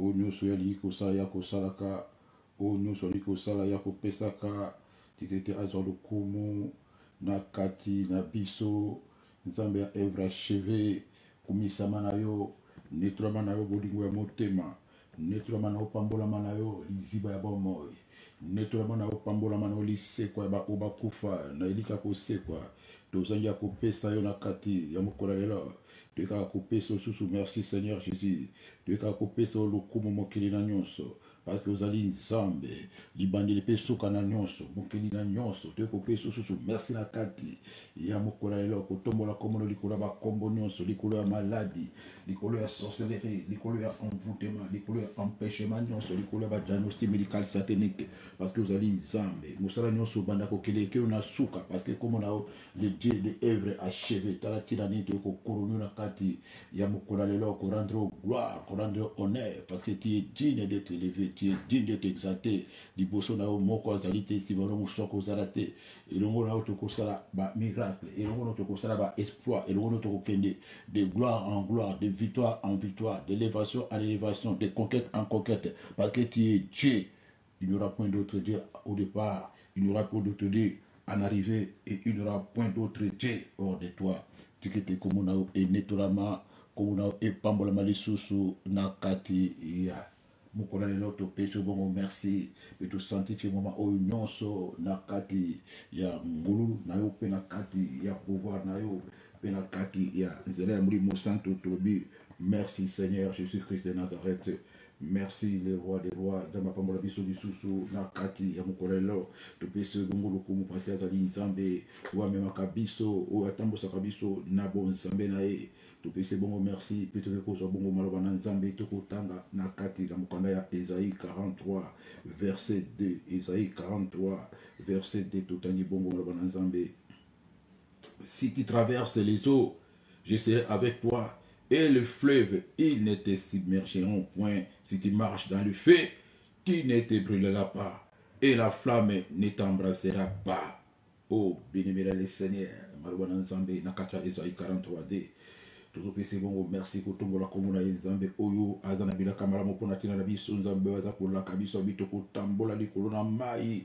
o nyonso yali kosala ya kosalaka o nyonso ali kosala ya kopesaka tikete azwa lokumu na kati na biso nzambe ya evre acheve kumisama na yo netolama na yo bolingo ya motema netolama na yo pambolama na yo liziba ya bomoi netolama na yo pambolama na yo lisekwa ya baoyo bakufa na elika kosekwa tozangi ya kopesa yo na kati ya mokolo lelo toyekaka kopesa osusu merci Seigneur Jésus toyekaka kopesa lokumu mokili na nyonso parce que ozali nzambe libandeli mpe suka na nyonso mokili na nyonso toyei kopesa osusu merci na kati ya mokolo lelo kotombola kombo likolo ya bakombo nyonso likolo ya maladi likolo ya sorcellerie likolo ya envoûtement likolo ya empêchement nyonso likolo ya badiagnostic médical satanique parce que ozali nzambe mosala nyonso obanda kokende ekelo na suka parce que kombo na yo le Dieu de Èvre achevé tala tina nini toyei kokoronu na kati ya mokolo lelo korendre gloire korendre honneur parce que tu es digne d'être élevé tu es digne d'être exalté liboso na yo moko azali te sibano mosoko ozala te elongo na yo tokosala bamiracle elongo na yo tokosala baexploit elongo na yo tokokende de gloire en gloire de victoire en victoire d'élévation en élévation de conquête en conquête parce que tu es Dieu. Il n'y aura point d'autre Dieu au départ, il n'y aura point d'autre Dieu en arrivée et il n'y aura point d'autre Dieu hors de toi. Tikete komona e netolama komona e pambolama lisusu na kati ya mokolo lelo topesi bongo merci pe tosanctifie moma oyo nyonso na kati ya ngulu na yo mpe na kati ya pouvoir na yo mpe na kati ya nzela ya molimo santo tolobi merci Seigneur Jésus-Christ de Nazareth. Merci le roi des rois nzambe apambola biso lisusu na kati ya mokolo lelo topesi bongo lokumu parce que azali nzambe oyo amemaka biso oyo atambosaka biso na bonzambe na ye topesi bongo merci mpe tokoki kozwa bongo maloba na nzambe tokotanga na kati na mokanda ya Esaïe 43 verset 2 Esaïe 43 verset 2 totangi bongo maloba na nzambe. Si tu traverses les eaux je serai avec toi et le fleuve, ils ne te submergeront point. Si tu marches dans le feu, tu ne te brûleras pas. Et la flamme ne t'embrassera pas. Oh, béni-béni le Seigneur. Malouana Nzambe, Nakacha Esaïe 43D. Toujours pesi bongo merci kotongola komona Nzambe oyo azana bila kamara mopona tina na biso Nzambe aza kola kabiso bito kotambola likolo na mai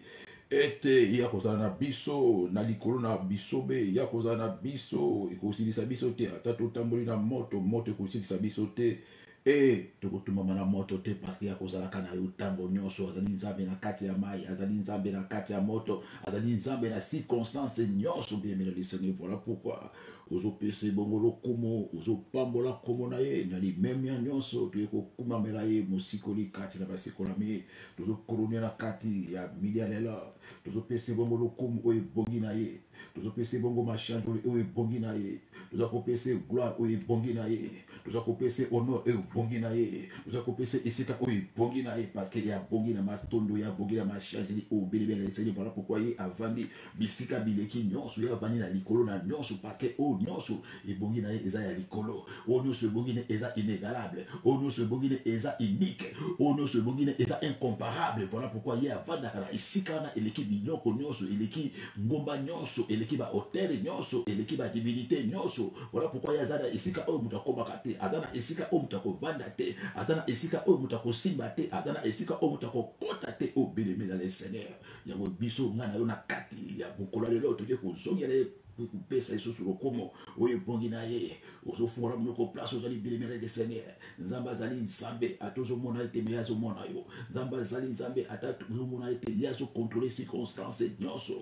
ete ya kozala na biso na likolo na biso be ya kozala na biso ekosilisa biso te ata totamboli na moto moto ekosilisa biso te e tokotumama na moto te parce que ya kozalaka na yo ntango nyonso azali nzambe na kati ya mai azali nzambe na kati ya moto azali nzambe na circonstance nyonso bien bien le Seigneur. Voilà pourquoi ozopesa bongo lokumu ozopambola kombo na ye na limemi ya nyonso toye kokumamela ye mosikoli kati na basikolami ye tozokoronia na kati ya midi ya lelo tozopesa bongo lokumu oyo ebongi na ye tozopesa bongo machandoli oyo ebongi na ye tozakopesa gloire oyo ebongi na ye tozakopesa honor oyo ebongi na ye tozakopesa esika oyo ebongi na ye parce que ya bongi na matondo ya bongi na machandoli oyo belebele eseni. Voilà pourquoi ye avandi bisika bileki nyonso ye avandi na likolo na nyonso parce que oyo nyonso ebongi na ye eza ya likolo oyo nyonso ebongi na eza inégalable oyo nyonso ebongi na eza unique oyo nyonso ebongi na eza incomparable. Voilà pourquoi ye avandaka na esika wana eleki biloko nyonso eleki ngomba nyonso eleki bahotere nyonso eleki badivinité nyonso. Voilà pourquoi ye aza na esika oyo moto akomaka te aza na esika oyo moto akovanda te aza na esika oyo moto akosimba te aza na esika oyo moto akokota te oyo beleme na le Seigneur. Yango biso nga na yo na kati ya mokolo lelo toye kozongela ye kupesa lisusu lokomo oyo ebongi na ye ozofungola monoko place ozali bilemele de Seigneur. Nzambe azali nzambe atozomona ete me azomona yo nzambe azali nzambe atozomona ete ye azokontrole circonstance nyonso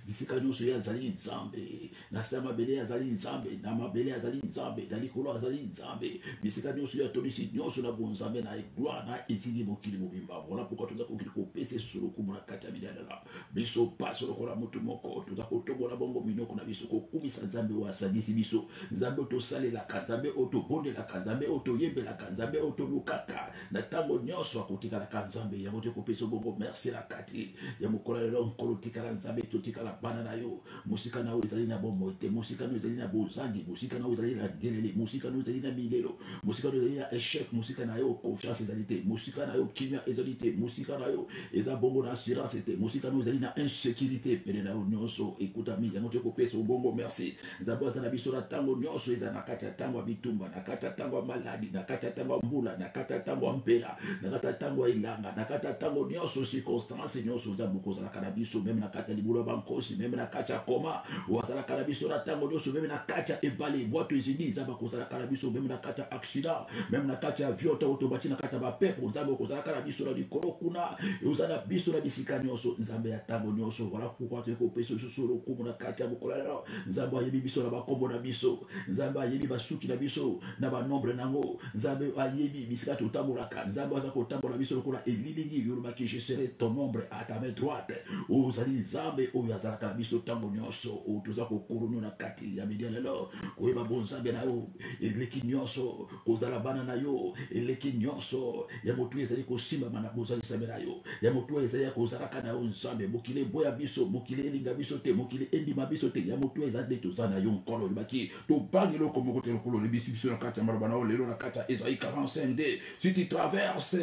bisika nyonso ye azali nzambe na se ya mabele azali nzambe na mabele azali nzambe na likolo azali nzambe bisika nyonso ye atondisi nyonso na bonzambe na gloire na ezili mokili mobimba. Voilà pourquoi toza kokili kopesa lisusu lokumu na kati ya midela biso pasi lokola motu moko toza kotombola bongo minoko na biso kokumisa nzambe oyo asangisi biso nzambe oyo tosalelaka nzambe oyo tobondelaka nzambe oyo toyembelaka nzambe oyo tolukaka na ntango nyonso akotikalaka nzambe yango tokopesa bongo merci na kati ya mokolo lelo nkolo tikala nzambe totikala bana na yo mosika na oyo ezali na bomoi te mosika na oyo ezali na bozangi mosika na oyo ezali na ngelele mosika na oyo ezali na milelo mosika na oyo ezali na échec mosika na yo confiance ezali te mosika na yo kimia ezali te mosika na yo eza bongo na assurance te mosika na oyo ezali na insécurité pene na yo nyonso ekutami yango tokopesa bongo merci nzambe aza na biso na ntango nyonso eza na kati ya ntango ya bitumba na kati ya ntango ya maladi na kati ya ntango ya mbula na kati ya ntango ya mpela nakata tango ilanga nakata tango nyonso circonstance nyonso nzambe kozalaka na biso même na kati ya libula bankosi même na kati ya koma ozalaka na biso na tango nyonso même na kati ya ebale boîte ezini nzambe kozalaka na biso même na kati ya accident même na kati ya avion to otobati na kati ya bapepo nzambe kozalaka na biso na likolo kuna ozala biso na bisika nyonso nzambe ya tango nyonso voilà pourquoi te kopesa biso lokumu na kati ya mokolo lelo nzambe ayebi biso na bakombo na biso nzambe ayebi basuki na biso na banombre nango nzambe ayebi bisika totambolaka nzambe aza kotambola biso lokola elilingi yolobaki je serai ton ombre à ta main droite ozali nzambe oyo azalaka na biso ntango nyonso oyo toza kokoroni na kati ya media lelo koyeba bonzambe na yo eleki nyonso kozala bana na yo eleki nyonso ya motu ezali kosimbama na bozalisambe na yo ya motu ezali ya kozalaka na yo nzambe mokili eboya biso mokili elinga biso te mokili endima biso te ya motu ezali nde toza na yo nkolo olobaki tobangi eloko moko te lokolo olebisi biso na kati ya maloba na yo lelo na kati ya Esaïe 45d si tu traverses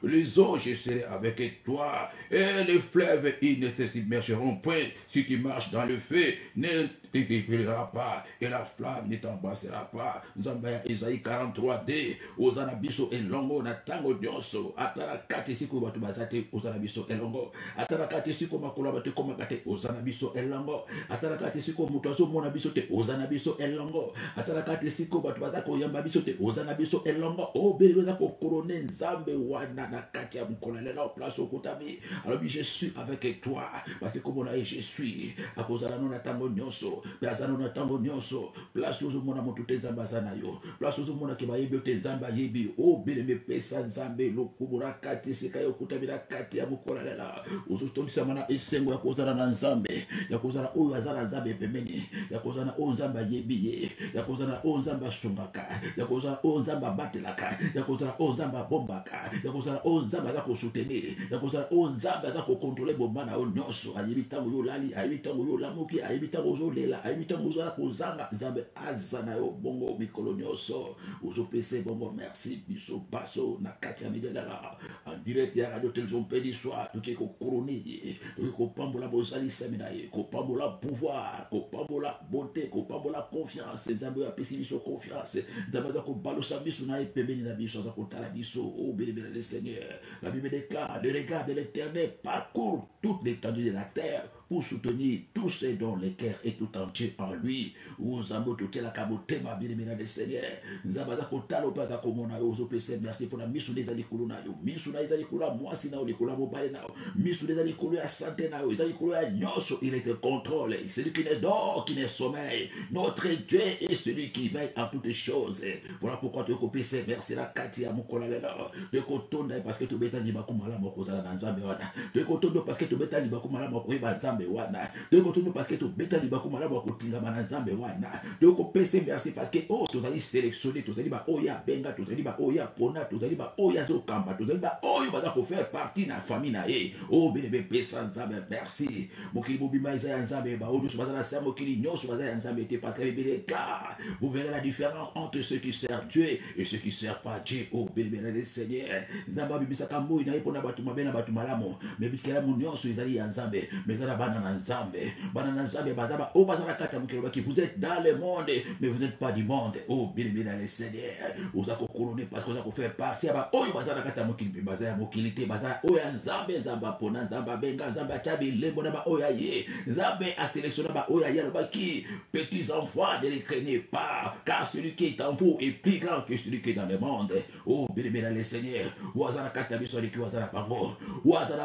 les eaux je serai avec toi et les fleuves ils ne se submergeront point si tu marches dans le feu ne te débrûlera pas et la flamme ne t'embrassera pas nzambe ya Esaïe 43d ozana biso elongo na tango nyonso atala kati siko bato bazate ozana biso elongo atala kati siko makolo bato komaka te ozana biso elongo atala kati siko moto azomona biso te ozana biso elongo atala kati siko bato baza koyamba biso te ozana biso elongo obeli baza kokorone nzambe wana na kati ya mokolo lelo place okutami alobi je suis avec toi parce que comme on a je suis akozala no na tango nyonso pe azana na tango nyonso place ozomona moto te nzambe azana yo place ozomona ke bayebi te nzambe ayebi obeli mepesa nzambe lokumu na kati sika yo okutami na kati ya mokolo lelo ozotondisama na esengo ya kozala na nzambe ya kozala oyo azala nzambe pembeni ya kozala oyo nzambe ayebi ye ya kozala oyo nzambe asungaka ya kozala oyo nzambe abatelaka ya kozala oyo nzambe abombaka ya kozala oyo nzambe aza kosoutenir ya kozala oyo nzambe aza kokontrole bomba na yo nyonso ayebi ntango yo olali ayebi ntango yo olamuki ayebi ntango ozolela ayebi ntango ozala kozanga nzambe aza na yo bongo mikolo nyonso ozopesa bongo merci biso baso na kati ya midelala en direct ya radio télévision Pedi Soir toki kokoroni ye toki kopambola bozalisami na ye kopambola pouvoir kopambola bonté kopambola confiance nzambe oyo apesi biso confiance nzambe aza kobalosa biso na ye pembeni na biso aza kotala biso o belebele le Seigneur la Bible déclare le regard de l'Éternel parcourt toute l'étendue de la terre pour soutenir tous ceux dont le cœur est tout entier en lui. Nzambe totela kabotema bilemena le Seigneur. Nzambe aza kotala opa aza komona yo ozopesa merci pour la misu ezali kulu na yo. Misu na ezali kulu mwasi na yo likolo mobale na yo. Misu ezali kulu ya santé na yo. Ezali kulu ya nyonso il est contrôle. Celui qui ne dort, qui ne sommeille. Notre Dieu est celui qui veille en toutes choses. Voilà pourquoi tu kopesa merci la kati ya mokola lelo. Tu kotonda parce que tu beta ni bakumala mokozala na Nzambe wana. Tu kotonda parce que tu beta ni bakumala mokoyeba Nzambe wana de kotono parce que to beta libako malabo kotingama na Nzambe wana de ko pese merci parce que oh tozali sélectionné tozali ba oya benga tozali ba oya pona tozali ba oya zokamba tozali ba oyo baza ko faire partie na famille na ye oh bebe pesa Nzambe merci mokili bobima isa ya Nzambe ba oyo bazala sa mokili nyonso bazala ya Nzambe te parce que bebe car vous verrez la différence entre ceux qui servent Dieu et ceux qui servent pas Dieu oh bebe le Seigneur Nzambe bibisa kambo ina ipona batu mabena batu malamo mais bikela mu nyonso izali ya Nzambe mais za bana Nzambe bazaba o bazala kata mukelo baki vous êtes dans le monde mais vous n'êtes pas du monde oh bien bien le Seigneur ozako couronner parce que ozako faire partie ba oyo bazala kata mukili bazaya mukilité bazala oyo Nzambe Nzamba pona Nzamba benga Nzamba chabi lembo na ba oyo ye Nzambe a sélectionné ba oyo ya baki petits enfants ne les craignez pas car celui qui est en vous est plus grand que celui qui est dans le monde oh bien bien le Seigneur wazala kata biso liki wazala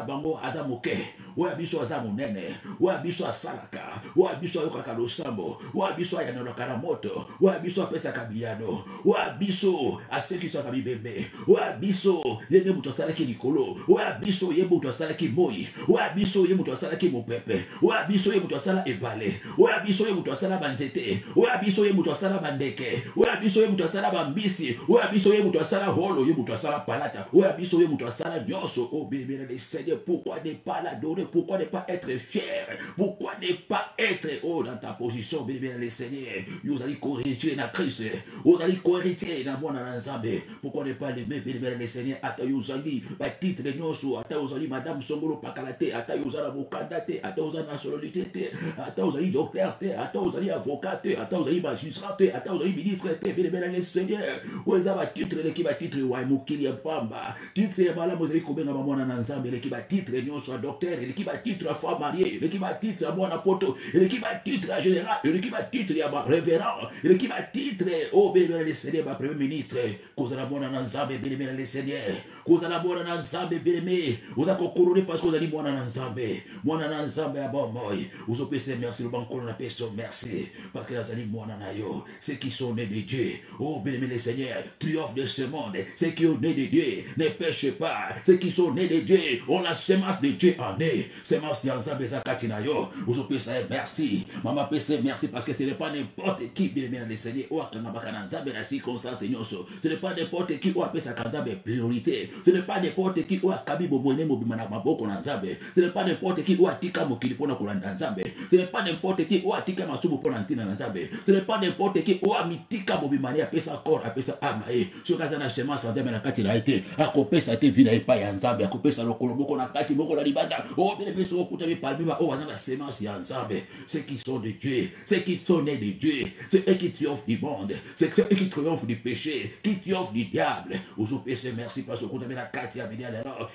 bango azamoke oya biso azamunene wa biso asalaka wa biso ayokaka losambo wa biso ayanolaka na moto wa biso apesaka biyano wa biso asekisaka bibembe wa biso yenge moto asalaki likolo wa biso ye moto asalaki moi wa biso ye moto asalaki mopepe wa biso ye moto asala ebale wa biso ye moto asala banzete wa biso ye moto asala bandeke wa biso ye moto asala bambisi wa biso ye moto asala holo ye moto asala palata wa biso ye moto asala nyonso oh bien le Seigneur pourquoi ne pas l'adorer pourquoi ne pas être fier docteur, pourquoi ne pas être dans ta position, bien le Seigneur, vous allez corriger dans Christ, vous allez corriger dans mon Nzambe, pourquoi ne pas l'aimer, bien le Seigneur, ata vous allez, titre de nyonso, ata vous allez Madame Songolo Pakalate, ata vous allez Mokandate, ata vous allez nationalité, ata vous allez docteur, ata vous allez avocat, ata vous allez magistrat, ata vous allez ministre, bien le Seigneur, vous avez titre, l'équipe titre, Waimukili Pamba, titre, Malam, vous allez combien mon Nzambe, l'équipe titre, nyonso docteur, l'équipe titre, femme mariée, l'équipe titre, à mon apoto, l'équipe titre, général, l'équipe titre, révérend, l'équipe titre, oh, bien le Seigneur, ma premier ministre, cause la bonne Nzambe, bien le Seigneur, cause la bonne Nzambe, bien aimé, vous avez couronné parce que vous avez dit mon Nzambe, à bon moi, vous avez fait merci, le banco, on a fait merci, parce que vous avez dit mon Nanayo, ceux qui sont nés de Dieu, oh, bien aimé le Seigneur, triomphe de ce monde, ceux qui sont nés de Dieu, ne pêchez pas, ceux qui sont nés de Dieu, on la semence de Dieu en est, semence de Nzambe, Zakatinayo, vous avez fait merci, maman, merci, parce que ce n'est pas n'importe qui, bien aimé le Seigneur, ou à Nzambe, la circonstance, ce n'est pas n'importe qui, ou à Pesa Nzambe, priorité, ce n'est pas n'importe qui, ou à Kabibo, Mobimana, Maboko, Nzambe, ce n'est pas n'importe qui, ou à Tika Mokilipona, Nzambe, ce n'est pas n'importe qui, ou à Tika Masubo, Ponantina, Nzambe, ce n'est pas n'importe qui, ou à Mitika Mobimania, Pesa Kor, Pesa Amae, sur Kazana Semence, Nzambe, la Kati, a été, à Kopesa, été vina et pas Nzambe, à Kopesa, le Kolomoko, la Kati, Moko, la Libanda, oh, bien aimé, sur Koutabi, Palmiba, oh, la Semence, Nzambe, ceux qui sont de Dieu, ceux qui sont nés de Dieu, c'est eux qui triomphent du monde, c'est eux qui triomphent du péché, qui triomphent du diable. Vous péché, merci parce que vous avez la carte à Bidia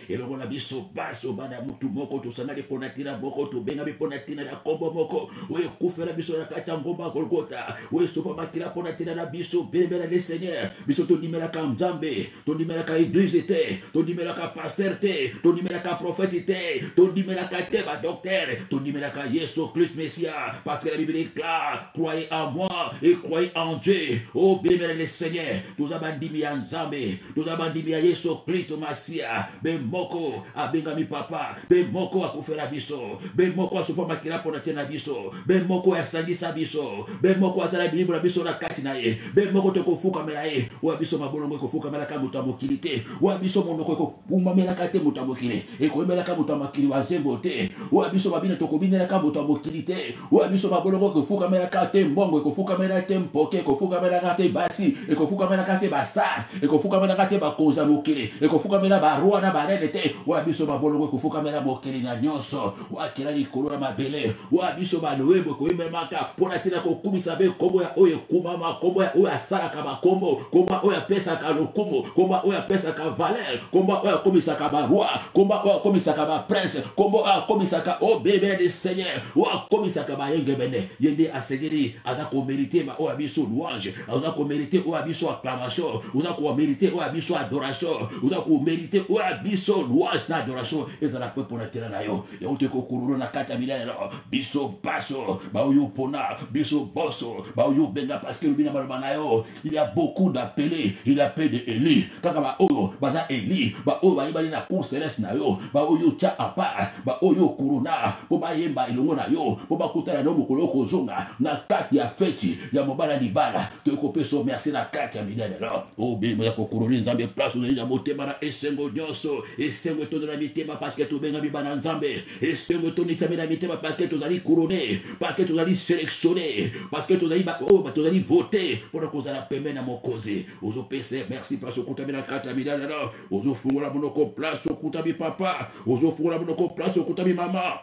et le rôle a biso basso, banamutu moko, tout ça n'a pas natina moko, tout benga ponatina la combo moko, oui, koufela biso la carte en bomba golgota, oui, sopa makila ponatina la biso, bébé le Seigneur, biso ton numéro à Nzambe, ton numéro à église était, ton numéro à pasteur était, ton numéro à prophète était, ton numéro à teba docteur, ton numéro à Yesu Christ Messia, parce que la Bible est claire, croyez en moi et croyez en Dieu, oh bébé le Seigneur, nous avons dit à Nzambe, nous avons dit à Yesu Christ Messia, ben moko a bengami papa, ben moko a kufela biso, ben moko a sopa makila pona tena biso, ben moko a sandisa biso, ben moko a sala bilibu na biso na kati na ye, ben moko te kofuka mela ye, wa biso mabolongo kofuka mela ka muta mokilite, wa biso monoko ko puma mela ka te muta mokile, e ko mela ka muta makili wa zembo te, wa biso mabina to ko binela ka muta mokilite, wa biso mabolongo kofuka mela ka te mbongo kofuka mela te mpoke kofuka mela ka te basi, e kofuka mela ka te basa, e kofuka mela ka te bakoza mokile, e kofuka mela barua na barene te, wa biso mabolongo kofuka mela mokili na nyonso, wa kila likolo na mabele, wa biso baloebo ko ememaka pona tina ko kumisa be kombo ya oye kumama, kombo ya oye asala ka bakombo, kombo oye pesa ka lokumo, kombo oye pesa ka valer, kombo oye komisa ka barua, kombo oye komisa ka ba prince, kombo oye komisa ka o bébé de Seigneur, wa komisa ka ba yenge bene, yende asegeri aza ko mériter ma oye biso louange, aza ko mériter oye biso acclamation, aza ko mériter oye biso adoration, aza ko mériter oye biso louange na adoration, ezala pe pona tina na yo, ya ute ko kururu na kata milele biso baso, ba oyo pona, biso bosso, ba oyo benga parce que bina balobana yo, il y a beaucoup d'appelés, il appelle de Élie, kaka ba oyo baza Élie, ba oyo ba yebali na cour céleste na yo, ba oyo tia apa, ba oyo kuruna, po ba yemba ilongo na yo, po ba kutana no mokolo kozonga na kati ya feti ya mobala libala, te ko peso merci na kati ya milele là. O be mo ya ko kuruni Nzambe place na motema na esengo nyonso, esengo to na mitema parce que to benga bibana Nzambe, esengo to nitame na mitema parce que to zali couronné, parce que to zali sélectionné, parce que to zali to zali voté pour que zala pembe na mokozi. Ozo pese merci place okutami na kata milele là. Ozo fungula monoko place okutami papa, ozo fungula monoko place okutami mama.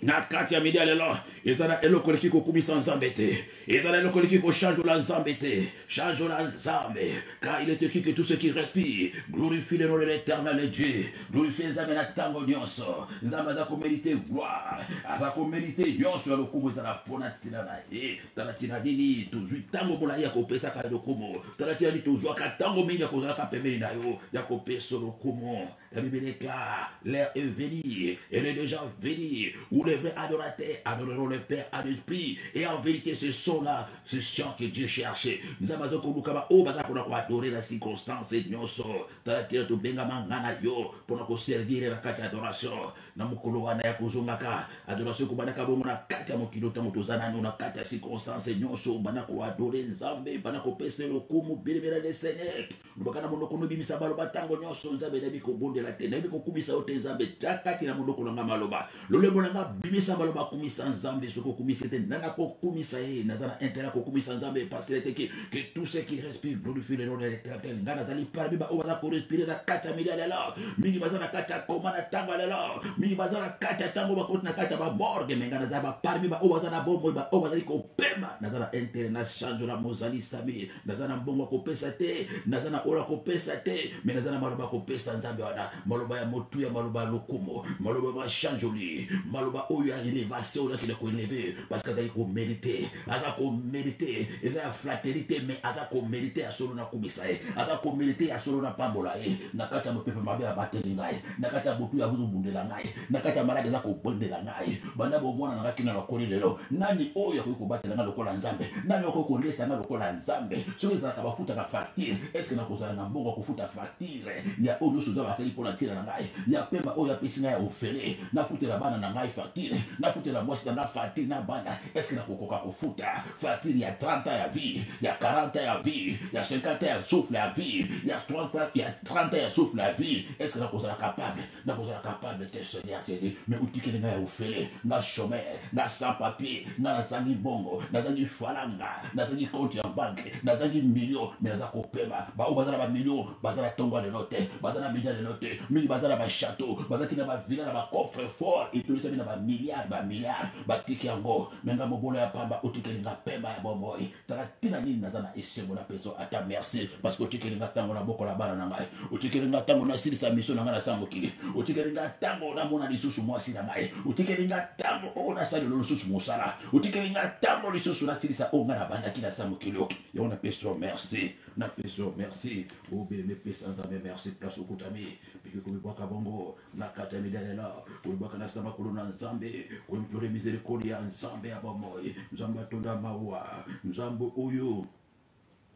Na kati ya midia lelo ezala eloko leki ko kumisa Nzambe te, ezala eloko leki ko change la Nzambe te, change la Nzambe, car il est écrit que tout ce qui respire glorifie le nom de l'Éternel Dieu, glorifie Nzambe na tango nyonso, Nzambe aza ko mériter gloire, aza ko mériter nyonso ya lokumu ezala pona tina na ye, tala tina nini tozwi tango mola ya ko pesa ka lokumu, tala tina ni tozwa ka tango mingi ya kozala ka pembeni na yo ya ko pesa lokumu. La Bible est claire, l'heure est venue, elle est déjà venue, où les vrais adorateurs adoreront le Père à l'esprit, et en vérité ce sont là, ce chant que Dieu cherchait. Nous avons pour adorer la circonstance et nous sommes dans la terre de Bengamangana yo, pour servir la carte d'adoration. Namukoloana ya kuzungaka, adoration kubanaka bomona kati ya mokilota motozana na kati ya circonstance et nous sommes banako adorer Nzambe, banako pese lokumu bilibera de Seigneur. Nous bakana monoko no bimisa balo batango nyonso Nzambe na biko bonde kondela te nayebi kokumisa yo te nzambe tia kati na monoko na nga maloba lolemo na nga bimisa maloba kumisa nzambe soki okumisi te nana kokumisa ye naza na intérêt kokumisa nzambe parce qu'il était que tout ce qui respire glorifie le nom de l'éternel nga nazali parmi baoyo baza korespire na kati ya milia lelo mingi baza na kati ya koma na ntango ya lelo mingi baza na kati ya ntango bakoti na kati ya bamorge me nga nazali baparmi baoyo baza na bomoi baoyo bazali kopema naza na intérêt na change na mozali sami naza na mbongo ya kopesa te naza na oyo ya kopesa te me naza na maloba ya kopesa nzambe wana maloba ya motuya maloba ya lokumu maloba ya machanjoli maloba oyo ya elevation oyo akende koeleve parce que azali komérite aza komérite eza ya fraternité me aza komérite ya solo na kumisa ye aza komérite ya solo na pambola ye na kati ya mopepe mabe abateli ngai na kati ya butu ya buzobundela ngai na kati ya malade eza kobondela ngai banda bomwana na ngaki na lokoli lelo nani oyo akoki kobatela ngai lokola nzambe nani okoki kolesa ngai lokola nzambe soki ezalaka bafutaka facture eske nakozala na mbongo kofuta facture ya oyo nyonso oza basali mpona ntina na ngai ya pema oyo apesi ngai ya ofele nafutela bana na ngai facture nafutela mwasi na ngai facture na bana eske nakokoka kofuta facture ya 30 ya vie ya 40 ya vie ya 50 ya souffle ya vie ya 30 ya souffle ya vie eske nakozala capable te Seigneur Jésus mais utikeli ngai ya ofele nga chômeur nga sans papier nga nazangi bongo nazangi falanga nazangi compte ya banque nazangi million mais naza kopema baoyo baza na bamillion baza na ntongo ya lelo te baza na media lelo te mingi baza na bachateau bazaki na bavilla na bacoffre fort etolisami na bamilliard batiki yango me nga mobolo ya pamba otikeli nga pema ya bomoi tala ntina nini naza na esengo na peso ata merci parce que otikeli nga ntango na bokola bana na ngai otikeli nga ntango nasilisa mission na ngai na sango mokili otikeli nga ntango namona lisusu mwasi na ngai otikeli nga ntango oyo nasali lelo lisusu mosala otikeli nga ntango lisusu nasilisa oyo ngai nabandaki na sango mokili yango na peso merci na peso merci obeleme pesa nzambe merci place okutami peki komibwaka bongo na kati ya midalela komibwaka na samba kolo na nzambe koimplore misericorde ya nzambe ya bomoi nzambe atonda mawa nzambe oyo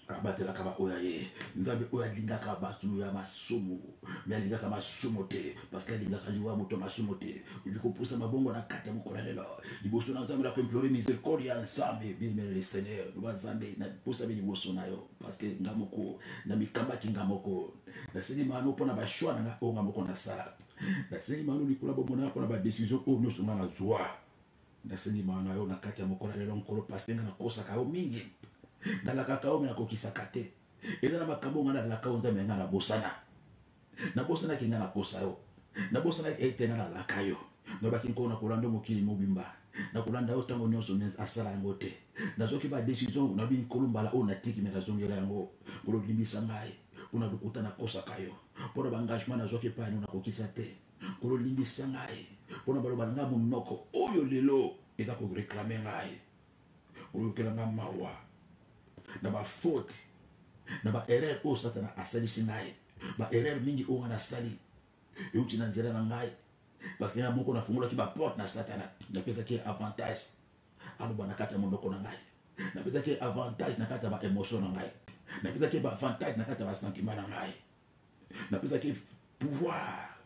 abatelaka baoyo ye nzambe oyo alingaka bato ya masumu me alingaka masumu te parce que alingaka liwa moto masumu te ovi kopusa mabongo na kati ya mokolo lelo liboso na nzambe na koimplore misericorde ya nzambe bilimele le seigneur loba nzambe naposa be liboso na yo parce que nga moko na mikambaki nga moko nasengi mano mpona bashwa na nga oyo nga moko nasala nasengi mano likolo bomona mpona badesizio oyo nyonso nga nazwa nasengi mano yo na kati ya mokolo lelo nkolo parce que nga nakosaka yo mingi nalakaka yo me nakokisaka te eza na makambo nga nalalaka yo nzambe nga nabosanaki nga nakosa yo nabosanaki ete nga nalaka yo nalobaki nkolo nakolanda mokili mobimba nakolanda yo ntango nyonso asala yango te nazwaki badesizio nalobi nkolo mbala oyo natiki me nazongela yango nkolo limbisa ngai mpona lokuta nakosaka yo mpona baengagement nazwaki epai no nakokisa te nkolo limbisa ngai mpona baloba na ngai monoko oyo lelo eza koreklame ngai nkolo yokela ngai mawa na bafaute na baerreur oyo satana asalisi ngai baerreur mingi oyo nga nasali euti na nzela na ngai parce que nga moko nafungolaki baporte na satana napesaki avantage aloba na kati ya monoko na ngai napesaki avantage na kati ya baémotion na ngai napesaki baavantage na kati ya basentiment na ngai napesaki pouvoir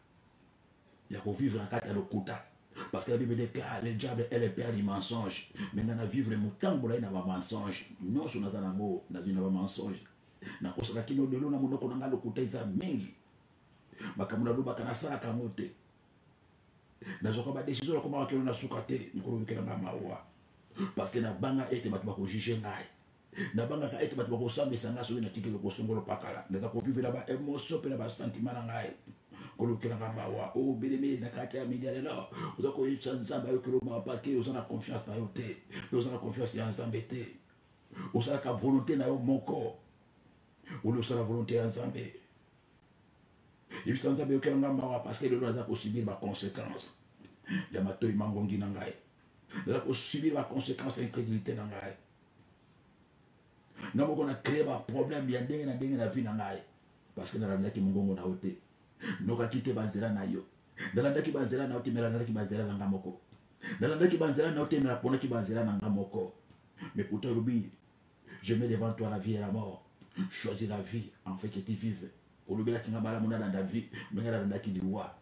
ya kovivre na kati ya lokuta parce que la Bible déclare le diable est le père du mensonge mais nga na vivre motambola ye na bamensonge nyonso naza nango nazwi na bamensonge nakosaka kino lelo na monoko na ngai lokuta eza mingi makambo nalobaka nasalaka yango te nazwaka badesizio nakomaka kino na suka te nkolo yokelanga mawa parce que nabanga ete bato bakojuge ngai nabangaka ete bato bakosambisa ngai soki natikeli kosongolo pakala naza kovivre na baémotion mpe na basentiment na ngai kolokelanga mawa oyo beleme na kati ya media lelo oza koyebisa nzambe ayokelo mawa parce que oza na confiance na yo te mpe oza na confiance ya nzambe te osalaka volonté na yo moko oli osala volonté ya nzambe yebisa nzambe ayokelanga mawa parce que lelo naza kosubir baconséquence ya matoi mangongi na ngai naza kosubir baconséquence ya incrédulité na ngai nga moko na créé baproblème ya ndenge na ndenge na vie na ngai parce que nalandaki mongongo na yo te nokaki te banzela na yo nalandaki banzela na yo te me nalandaki banzela na nga moko nalandaki banzela na yo te me naponaki banzela na nga moko mais pourtant olobi je mets devant toi la vie et la mort choisis la vie en fait que tu vives olobelaki nga malamu nalanda vie me nga nalandaki liwa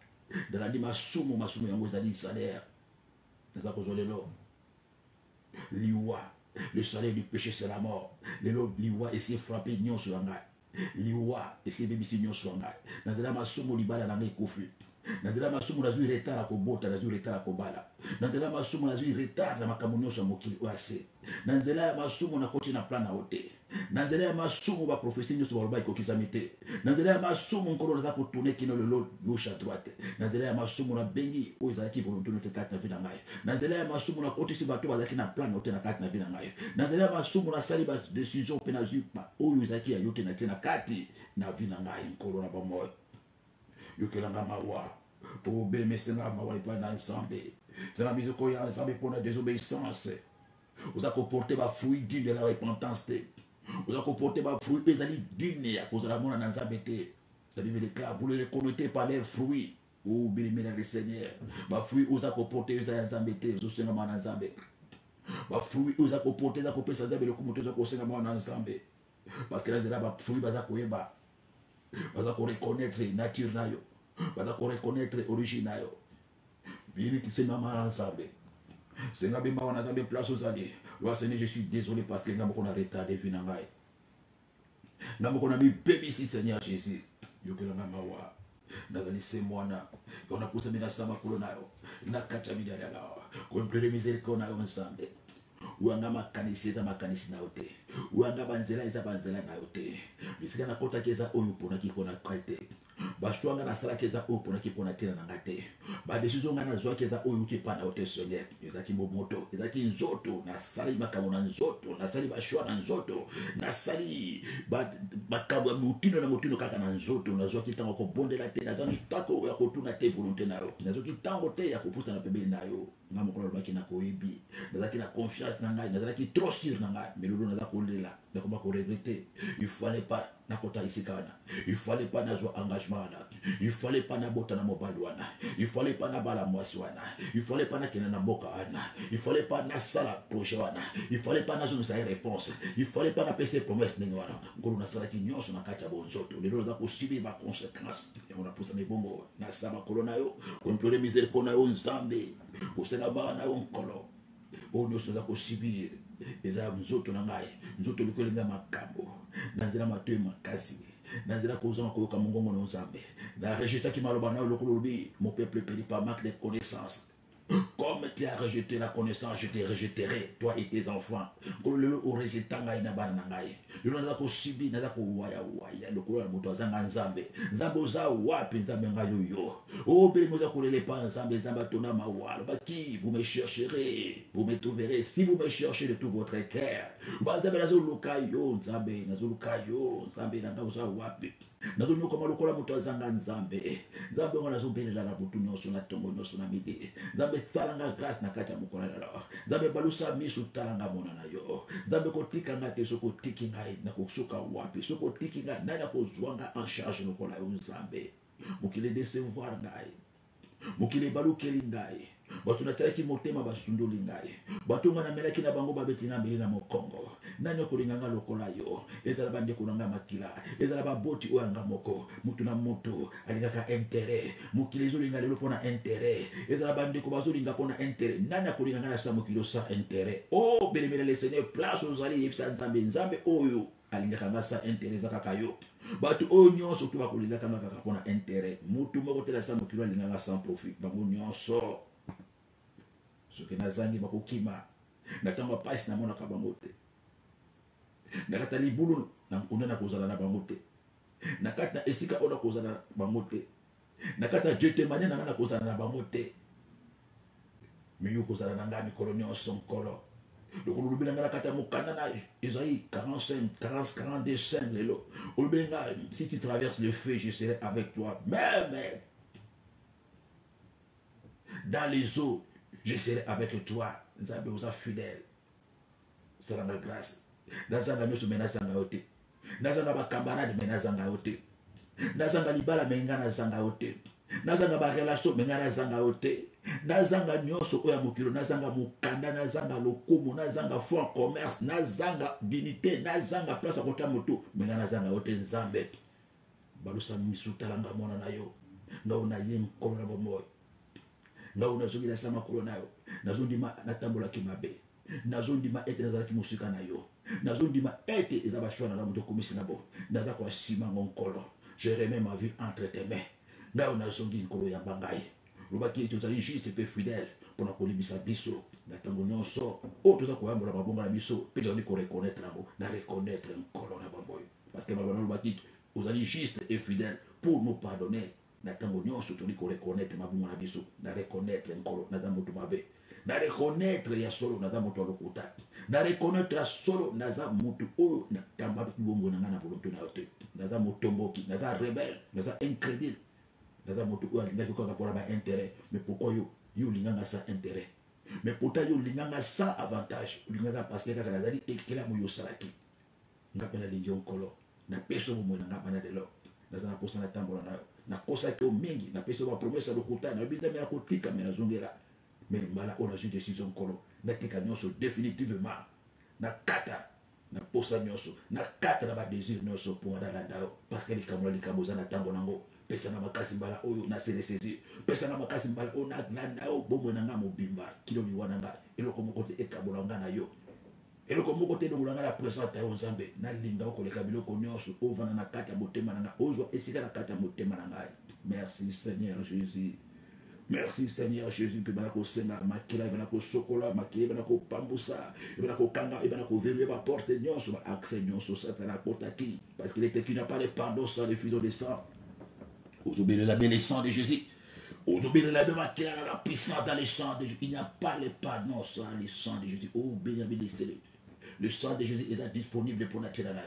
nalandi masumu yango ezali salaire naza kozwa lelo liwa le salaire du péché c'est la mort lelo liwa esi frappé nyonso ya ngai liwa esebebisi nyonso ngai na nzela masumu libala na ngai ekufi na nzela masumu nazwi retard akobota nazwi retard akobala na nzela masumu nazwi retard na makambo nyonso ya mokili oyo ase na nzela ya masumu nakoti na plan na yo te na nzela ya masumu baprofesi nyonso baloba ekokisami te na nzela ya masumu nkolo naza kotourne kino lelo gauche à droite na nzela ya masumu nabengi oyo ezalaki volonté no te kati na vi na ngai na nzela ya masumu nakotisi bato bazalaki na plan na yo te na kati na vi na ngai na nzela ya masumu nasali badécision mpe nazwi oyo ezalaki ya yo te na tie na kati na vi na ngai nkolo na bamoyo yokelanga mawa obelemesenga mawa epai na nzambe nzambe bizoko ya nzambe mpona désobéissance oza koporte bafruit digne de la repentance te oza koporte bafruit ezali digne ya kozala mona na nzambe te la Bible déclare vous les reconnaissez par leurs fruits o belemela le Seigneur bafruit oza koporte eza ya nzambe te ozosengama na nzambe bafruit oza koporte eza kopesa nzambe lokumu te oza kosengama na nzambe parce que na nzela bafruit baza koyeba baza koreconnaître nature na yo baza koreconnaître origine na yo bini tisengama na nzambe senga bemba wana nzambe place ozali loi Seigneur je suis désolé parce que ngambo kona retardé vi na ngai ngambo kona mibebisi Seigneur Jésus yokelanga mawa nazali se mwana yona kusa mina sama kulo nayo nakata bidala la komplere miséricorde na yo nzambe uanga makanisi eza makanisi na yo te uanga banzela eza banzela na yo te bisika nakotaki eza oyo mponaki mpona kai te bashwanga nasalaki eza oyo mponaki mpona tina na ngai te badesizio ngai nazwaki eza oyo uti epa na yo te Seigneur ezalaki momoto ezalaki nzoto nasali makambo na nzoto nasali bashwa na nzoto nasali makambo ya motino na motino kaka na nzoto nazwaki ntango ya kobondela te nazwaki ntango ya kotuna te volonté na yo nazwaki ntango te ya kopusa na pembeni na yo nga mokolo alobaki nakoyebi nazalaki na confiance na ngai nazalaki trop sûr na ngai mais lelo naza kolela nakoma koregrete il fallait pas nakota isika wana il fallait pas nazwa engagement wana il fallait pas nabota na mobali wana il fallait pas nabala mwasi wana il fallait pas nakende na mboka wana il fallait pas nasala projet wana il fallait pas nazongisa réponse il fallait pas napesa promesse ndenge wana nkolo nasalaki nyonso na kati ya bonzoto lelo naza kosubir baconséquence yango napusa mibongo nasala makolo na yo komplore miséricorde na yo nzambe kosenga bana na yo nkolo oyo nyonso naza kosubir eza nzoto na ngai nzoto likolinga makambo na nzela matoyi makasi na nzela kozanga koyoka mongongo na nzambe na rejetaki maloba na yo lokolo lobi mon peuple périt par manque de connaissance comme tu as rejeté la connaissance je te rejetterai toi et tes enfants kolo lelo orejeta ngai na bana na ngai lelo naza kosibi naza kowayawaya lokolo ya moto azanga nzambe nzambe oza wapi nzambe ngai oyo obelemi oza kolela epa nzambe nzambe atona mawalo baki vous me chercherez vous me trouverez si vous me cherchez de tout votre cœur banzambe nazoluka yo nzambe nazoluka yo nzambe na ngai oza wapi nazonyokama lokola moto azanga nzambe nzambe ngo nazobelela na butu nyonso na ntongo nyonso na midi nzambe talanga grâce na kati ya mokolo lelo nzambe balusa miso talanga mona na yo nzambe kotika ngai te soki otiki ngai nakosuka wapi soki otiki ngai nani akozwa ngai en charge lokola yo nzambe mokili décevoir ngai mokili balukeli ngai bato natalaki motema basundoli ngai bato nga namelaki na bango babeti nga mbeli na mokongo nani okolinga nga lokola yo ezala bandeko na nga makila ezala baboti oyo anga moko mutu na mutu alingaka intérêt mokili ezolinga lelo mpona intérêt ezala bandeko bazolinga mpona intérêt nani akolinga nga na sa mokili osa intérêt o belemela le Seigneur place ozali yebisa nzambe nzambe oyo alingaka nga sa intérêt eza kaka yo bato oyo nyonso to bakolingaka nga kaka mpona intérêt mutu moko te na sa mokili alingaka sans profit bango nyonso soki nazangi bakokima na ntango ya pasi namonaka bango te na kati ya libulu na nkunda na kozala na bango te na kati na esika oyo na kozala na bango te na kati ya jetemane na nga na kozala na bango te miyo kozala na ngai mikolo nyonso nkolo lokolo olobeli nga na kati ya mokanda na Esaïe 42:5 lelo olobeli nga si tu traverses le feu je serai avec toi même dans les eaux je serai avec toi nzambe oza fidèle salanga grâce nazanga nyonso me nazanga yo te nazanga bacamarade me nazanga yo te nazanga libala me nga nazanga yo te nazanga barelation me nga nazanga yo te nazanga nyonso oyo ya mokilo nazanga mokanda nazanga lokumu nazanga fond en commerce nazanga dignité nazanga place ya kota moto me nga nazanga yo te nzambe balusa misu talanga mona na yo nga ona ye nkolo na bomoyo nga unazoki na sama makolo na yo nazondima natambolaki mabe nazondima ete nazalaki mosika na yo nazondima ete eza bashwa nanga moto komisi na bo naza kwa sima ngonkolo je remets ma vie entre tes mains ngai nazongi likolo ya bangai lobaki ete ozali juste pe fidèle mpona kolibisa biso na ntango nyonso oyo toza koyambola mabongo na biso mpe tozali koreconnaitre yango na reconnaître nkolo na bango oyo parce que malobana lobaki ozali juste et fidèle pour nous pardonner na ntango nyonso tozali koreconnaitre mabongo na biso na reconnaître nkolo naza moto mabe na reconnaître ya solo naza moto ya lokuta na reconnaître ya solo naza moto oyo nakamba bongo na ngai na bolonto na yo te naza motomboki naza rebelle naza incrédule naza moto oyo alingaki kaka mpona baintérêt mais pourquoi yo olinganga sans intérêt mais pourtant yo olinganga sans avantage olingaka parce que kaka nazali ekelamu yo osalaki nga mpe nalingi yo nkolo napesi yo bomoi na nga bana lelo naza na posa na tambola na yo nakosaki yo mingi napesi yo bapromese ya lokuta nayobi nzambe nakotika me nazongela mais mbala oyo nazwi décision nkolo natika nyonso définitivement nakata na posa nyonso nakata na badésir nyonso mpo nga nalanda yo parce que likambo na likambo oza na ntango nango pesanga makasi mbala oyo nasele saisir pesanga makasi mbala oyo nalanda yo bomoi na nga mobimba kilo liwa na nga eloko moko te ekabola nga na yo eloko moko te elongola nga na présente yo nzambe nalinga yo koleka biloko nyonso ovanda na kati ya motema na nga ozwa esika na kati ya motema na ngai merci Seigneur Jésus. Merci Seigneur Jésus. Puis bana ko senga makila bana ko sokola makila bana ko pambusa bana ko kanga bana ko verrouiller ma porte nyonso ba accès nyonso satana potaki parce qu'il était qui n'a pas de pardon sans l'effusion de sang. Aujourd'hui la belle sang de Jésus. Aujourd'hui la belle makila la puissance dans le sang de Jésus. Il n'y a pas le pardon sans le sang de Jésus. Oh béni le sang de Jésus est disponible pour notre là.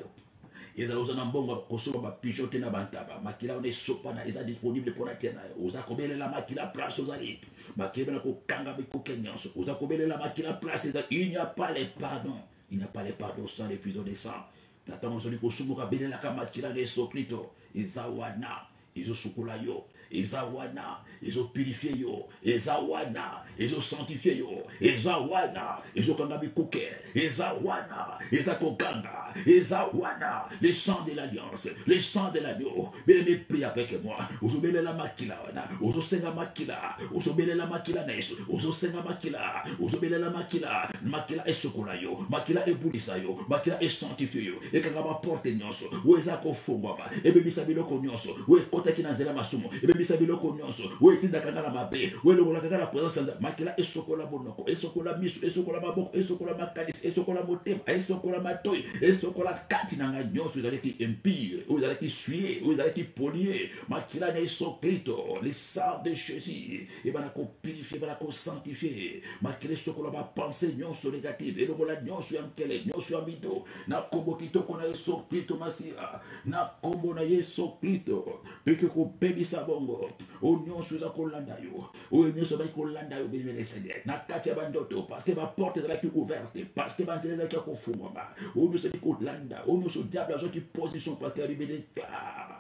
Ezala oza na mbongo kosolo ba pichote na bantaba makila on sopa na eza disponible pour la tiena oza kobelela makila place ozali makila na ko kanga bikoke nyonso oza kobelela makila place il n'y a pas le pardon sans l'effusion de sang natanga ozali kosumuka belela ka makila ne sokrito eza wana ezo sukola yo eza wana ezo purifier yo eza wana ezo sanctifier yo eza wana ezo kanga bikoke eza wana eza kokanga eza wana le sang de l'alliance le sang de l'agneau bien-aimé prie avec moi ozobele la makila wana ozosenga makila ozobele la makila neso ozosenga makila ozobele la makila esokola yo makila ebulisa yo makila esanctifier yo ekanga ba porte nyonso weza kofungwa ba ebebisa biloko nyonso we kotaki na nzela masumo ebebisa biloko nyonso we tinda kanga na mabe we longola kanga na présence makila esokola bonoko esokola misu esokola maboko esokola makanisi esokola motema esokola matoyi esokola kati na nga nyonso ezalaki impire oyo ezalaki suye oyo ezalaki polie makila na esokrito le sang de Jésus ebana kopurifie ebana kosanctifie makila esokola bapense nyonso négative elongola nyonso ya nkele nyonso ya mido na kombo kitoko na esokrito masira na kombo na esokrito peke kobebisa bongo oyo nyonso eza kolanda yo oyo nyonso ezalaki kolanda yo béni Seigneur na kati ya bandoto parce que baporte ezalaki ouverte parce que banzela ezalaki ya kofungwama oyo nyonso ezalaki kolanda oyo nyonso diable azwaki position parce que alibi déclare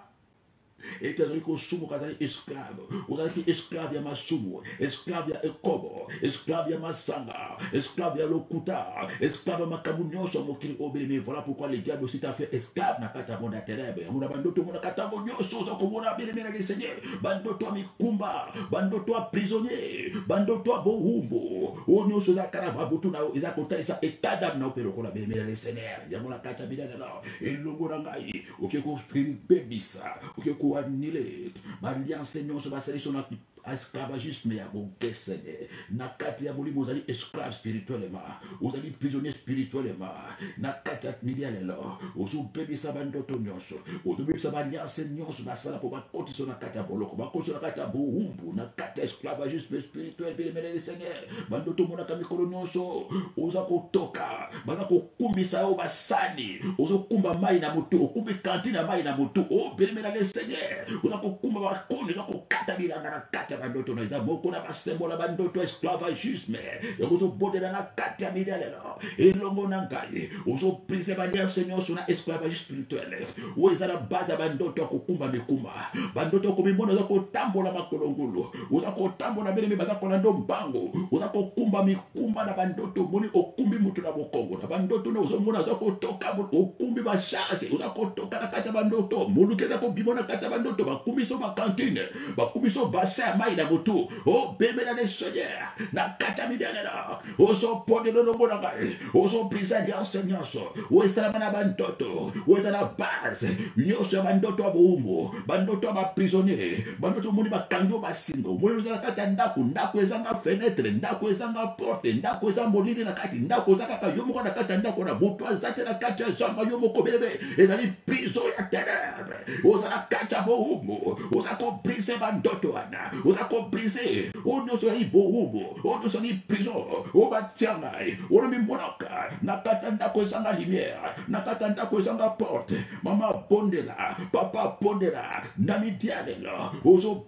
et ezalaki kosumuka azali esclave ozalaki esclave ya masumu esclave ya ekobo esclave ya masanga esclave ya lokuta esclave ya makambo nyonso ya mokili obelemi. Voilà pourquoi le diable aussi t'a fait esclave na kati ya monde ya ténèbre mona bandoto mona katango nyonso oza komona belemi na Seigneur bandoto ya mikumba bandoto ya prisonnier bandoto ya bowumbu oyo nyonso eza kala babutu na yo eza kotalisa état d'âme na yo mpe lokola belemi na Seigneur yango na kati ya bidana na elongo na ngai oke kobebisa oke koanile baliance nyonso basaliso na esclavagisme ya bokesene na kati ya molimo ozali esclave spirituellement ozali prisonnier spirituellement na kati ya midi ya lelo ozobebisa bandoto nyonso ozobebisa baliance nyonso basala mpo bakotisa na kati ya boloko bakotisa na kati ya bowumbu na kati ya esclavagisme spirituel belemele Seigneur bandoto monaka mikolo nyonso oza kotoka baza kokumbisa yo basani ozokumba mai na motu okumbi kantine ya mai na motu o belemele Seigneur oza kokumba bakoni oza kokata bilanga na kati bandoto na eza moko na basembola bandoto esclavagisme ekozobodela na kati ya midi ya lelo elongo na ngai ozoprise baliance nyonso na esclavagisme spirituel oyo eza na base ya bandoto ya kokumba mikumba bandoto ya komimona oza kotambola makolongulu oza kotambola belemi baza kolanda mbango oza kokumba mikumba na bandoto moni okumbi mutu na bokongo na bandoto na ozomona oza kotoka okumbi basharge oza kotoka na kati ya bandoto moluki eza kobima na kati ya bandoto bakumbi so bakantine bakumbi so bassin mai na mutu o bebe na Seigneur na kata midela ozo pone no ngo na ngai ozo prisa dia Seigneur o esala na bandoto o esala base nyonso ya bandoto abombo bandoto ba prisonnier bandoto moni bakango basingo moni ezala kata ndako ezanga fenêtre ndako ezanga porte ndako ezanga molili na kati ndako ezaka ka yo moko na kata ndako na butu azate na kati ya zamba yo moko belebe ezali prison ya ténèbres ozala kata bombo ozako brise bandoto ana ozako brise onyoso ya bombo onyoso ni prison obatiangai olomi monaka na kata ndako ezanga lumière na kata ndako ezanga porte mama bondela papa bondela na midianelo ozo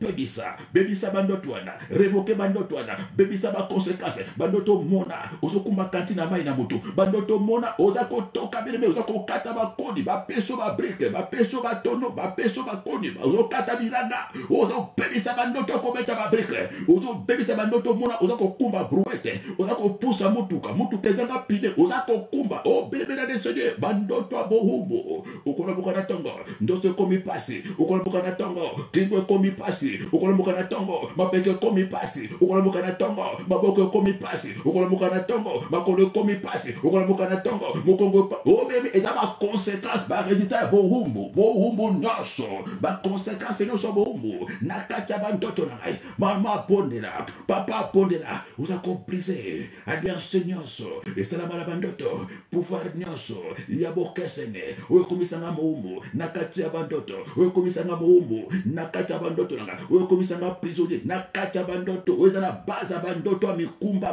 bebisa bandoto ana révoquer bandoto ana bebisa ba conséquences bandoto mona ozo kuma kantina mai na moto bandoto mona ozako toka belebe ozako kata bakoni bapeso ba brique bapeso ba tono bapeso ba koni ozo kata bilanga ozo bebisa bandoto kometa ba brique ozo bebisa bandoto mona ozako kumba brouette ozako pusa mutuka ezanga pide ozako kumba o belebe na Seigneur bandoto abohubo ukona bukana tongo ndose komi pasi ukona bukana tongo tingwe komi pasi ukona bukana tongo mapeke komi pasi ukona bukana tongo maboko komi pasi ukona bukana tongo makolo komi pasi ukona bukana tongo mukongo o bebe ezaba conséquence ba résultat bohumbo nyonso ba conséquence nyonso bohumbo nakacha bandoto na ngai mama pondela papa pondela uzako briser alliance nyonso esala mala bandoto pouvoir nyonso ya bokesene o komisanga moumbo nakacha bandoto o komisanga moumbo nakacha bandoto na ngai o komisanga prisonnier nakacha bandoto o ezala baza bandoto amikumba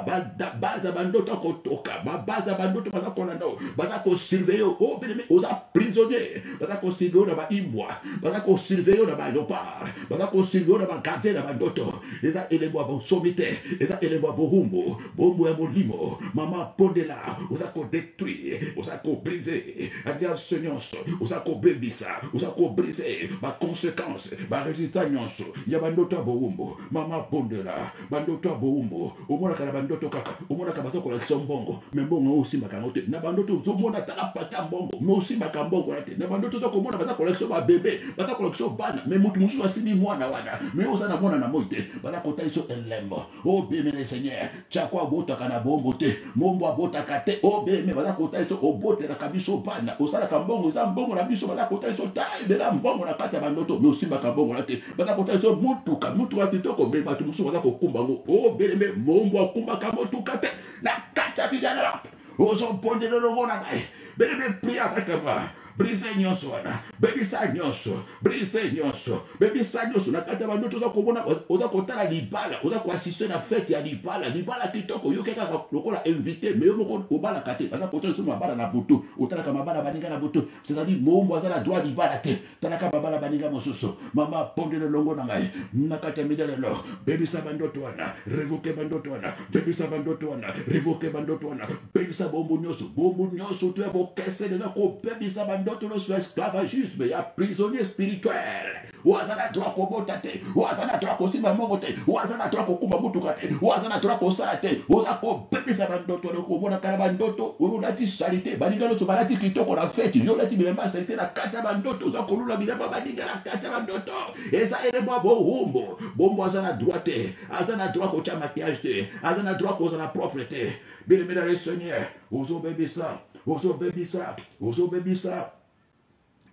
baza bandoto kotoka baza bandoto baza kolanda baza ko surveiller o bene oza prisonnier baza ko surveiller na ba imbwa baza ko surveiller na ba léopard baza ko surveiller na ba garder na bandoto eza elembo ba somite eza elembo bohumbo bombo ya molimo mama pondela oza ko détruire oza ko briser alliance nyonso oza ko bebisa oza ko briser ba conséquence ba résultat nyonso ya bandoto bohumbo mama pondela bandoto bohumbo omona kala bandoto kaka omona ka bazo kola sombongo membongo osimba kangote na bandoto omona tala pata mbongo no osimba kambongo rate na bandoto to komona baza kola ba bébé baza kola bana mais mutu musu asimi mwana wana mais oza na mwana na moite baza kotali so elembo o beme le Seigneur chakwa bota kana bombo te mombo abota kate o beme baza kotali so obote na kabiso bana osala kambongo za mbongo na biso baza kotali so tai bela mbongo na kata bandoto mais osimba kambongo rate baza kotali so mutu atitoko be batu musu baza kokumba ngo o beme mombo akumba kamotuka te na kata bidana ozo pondelo longo na ngai beme pria akakama brise nyonso wana bebisa nyonso brise nyonso bebisa nyonso na kata bandoto oza komona oza kotala libala oza koassiste na fete ya libala kitoko yo kaka lokola invité mais yo moko obala kate baza kotala so mabala na butu otalaka mabala baninga na butu c'est-à-dire mombo aza na droit libala te talaka mabala baninga mosusu mama pondelo longo na ngai na kata midalelo bebisa bandoto wana révoquer bandoto wana bebisa bandoto wana révoquer bandoto wana bebisa bombo nyonso tu ebo kese na ko bebisa bandoto sur esclavagisme, il y a prisonnier spirituel. Ouazana droit ko botate, ouazana droit ko simba mongote, ouazana droit ko kuma mutukate, ouazana droit ko salate, ouazako bebisa bandoto ko mona kana bandoto, ulati salite, banigalo to balati kitoko na fete, yo lati bilamba salite na kata bandoto, uzako lula bilamba banigala kata bandoto. Eza ele bombo, bombo azana droite, azana droit ko cha maquillage te, azana droit ko zana propreté. Bien aimé dans le Seigneur, ozo bebisa.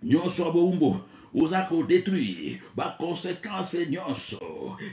Nyonso aboumbo uzako détruire ba conséquence nyonso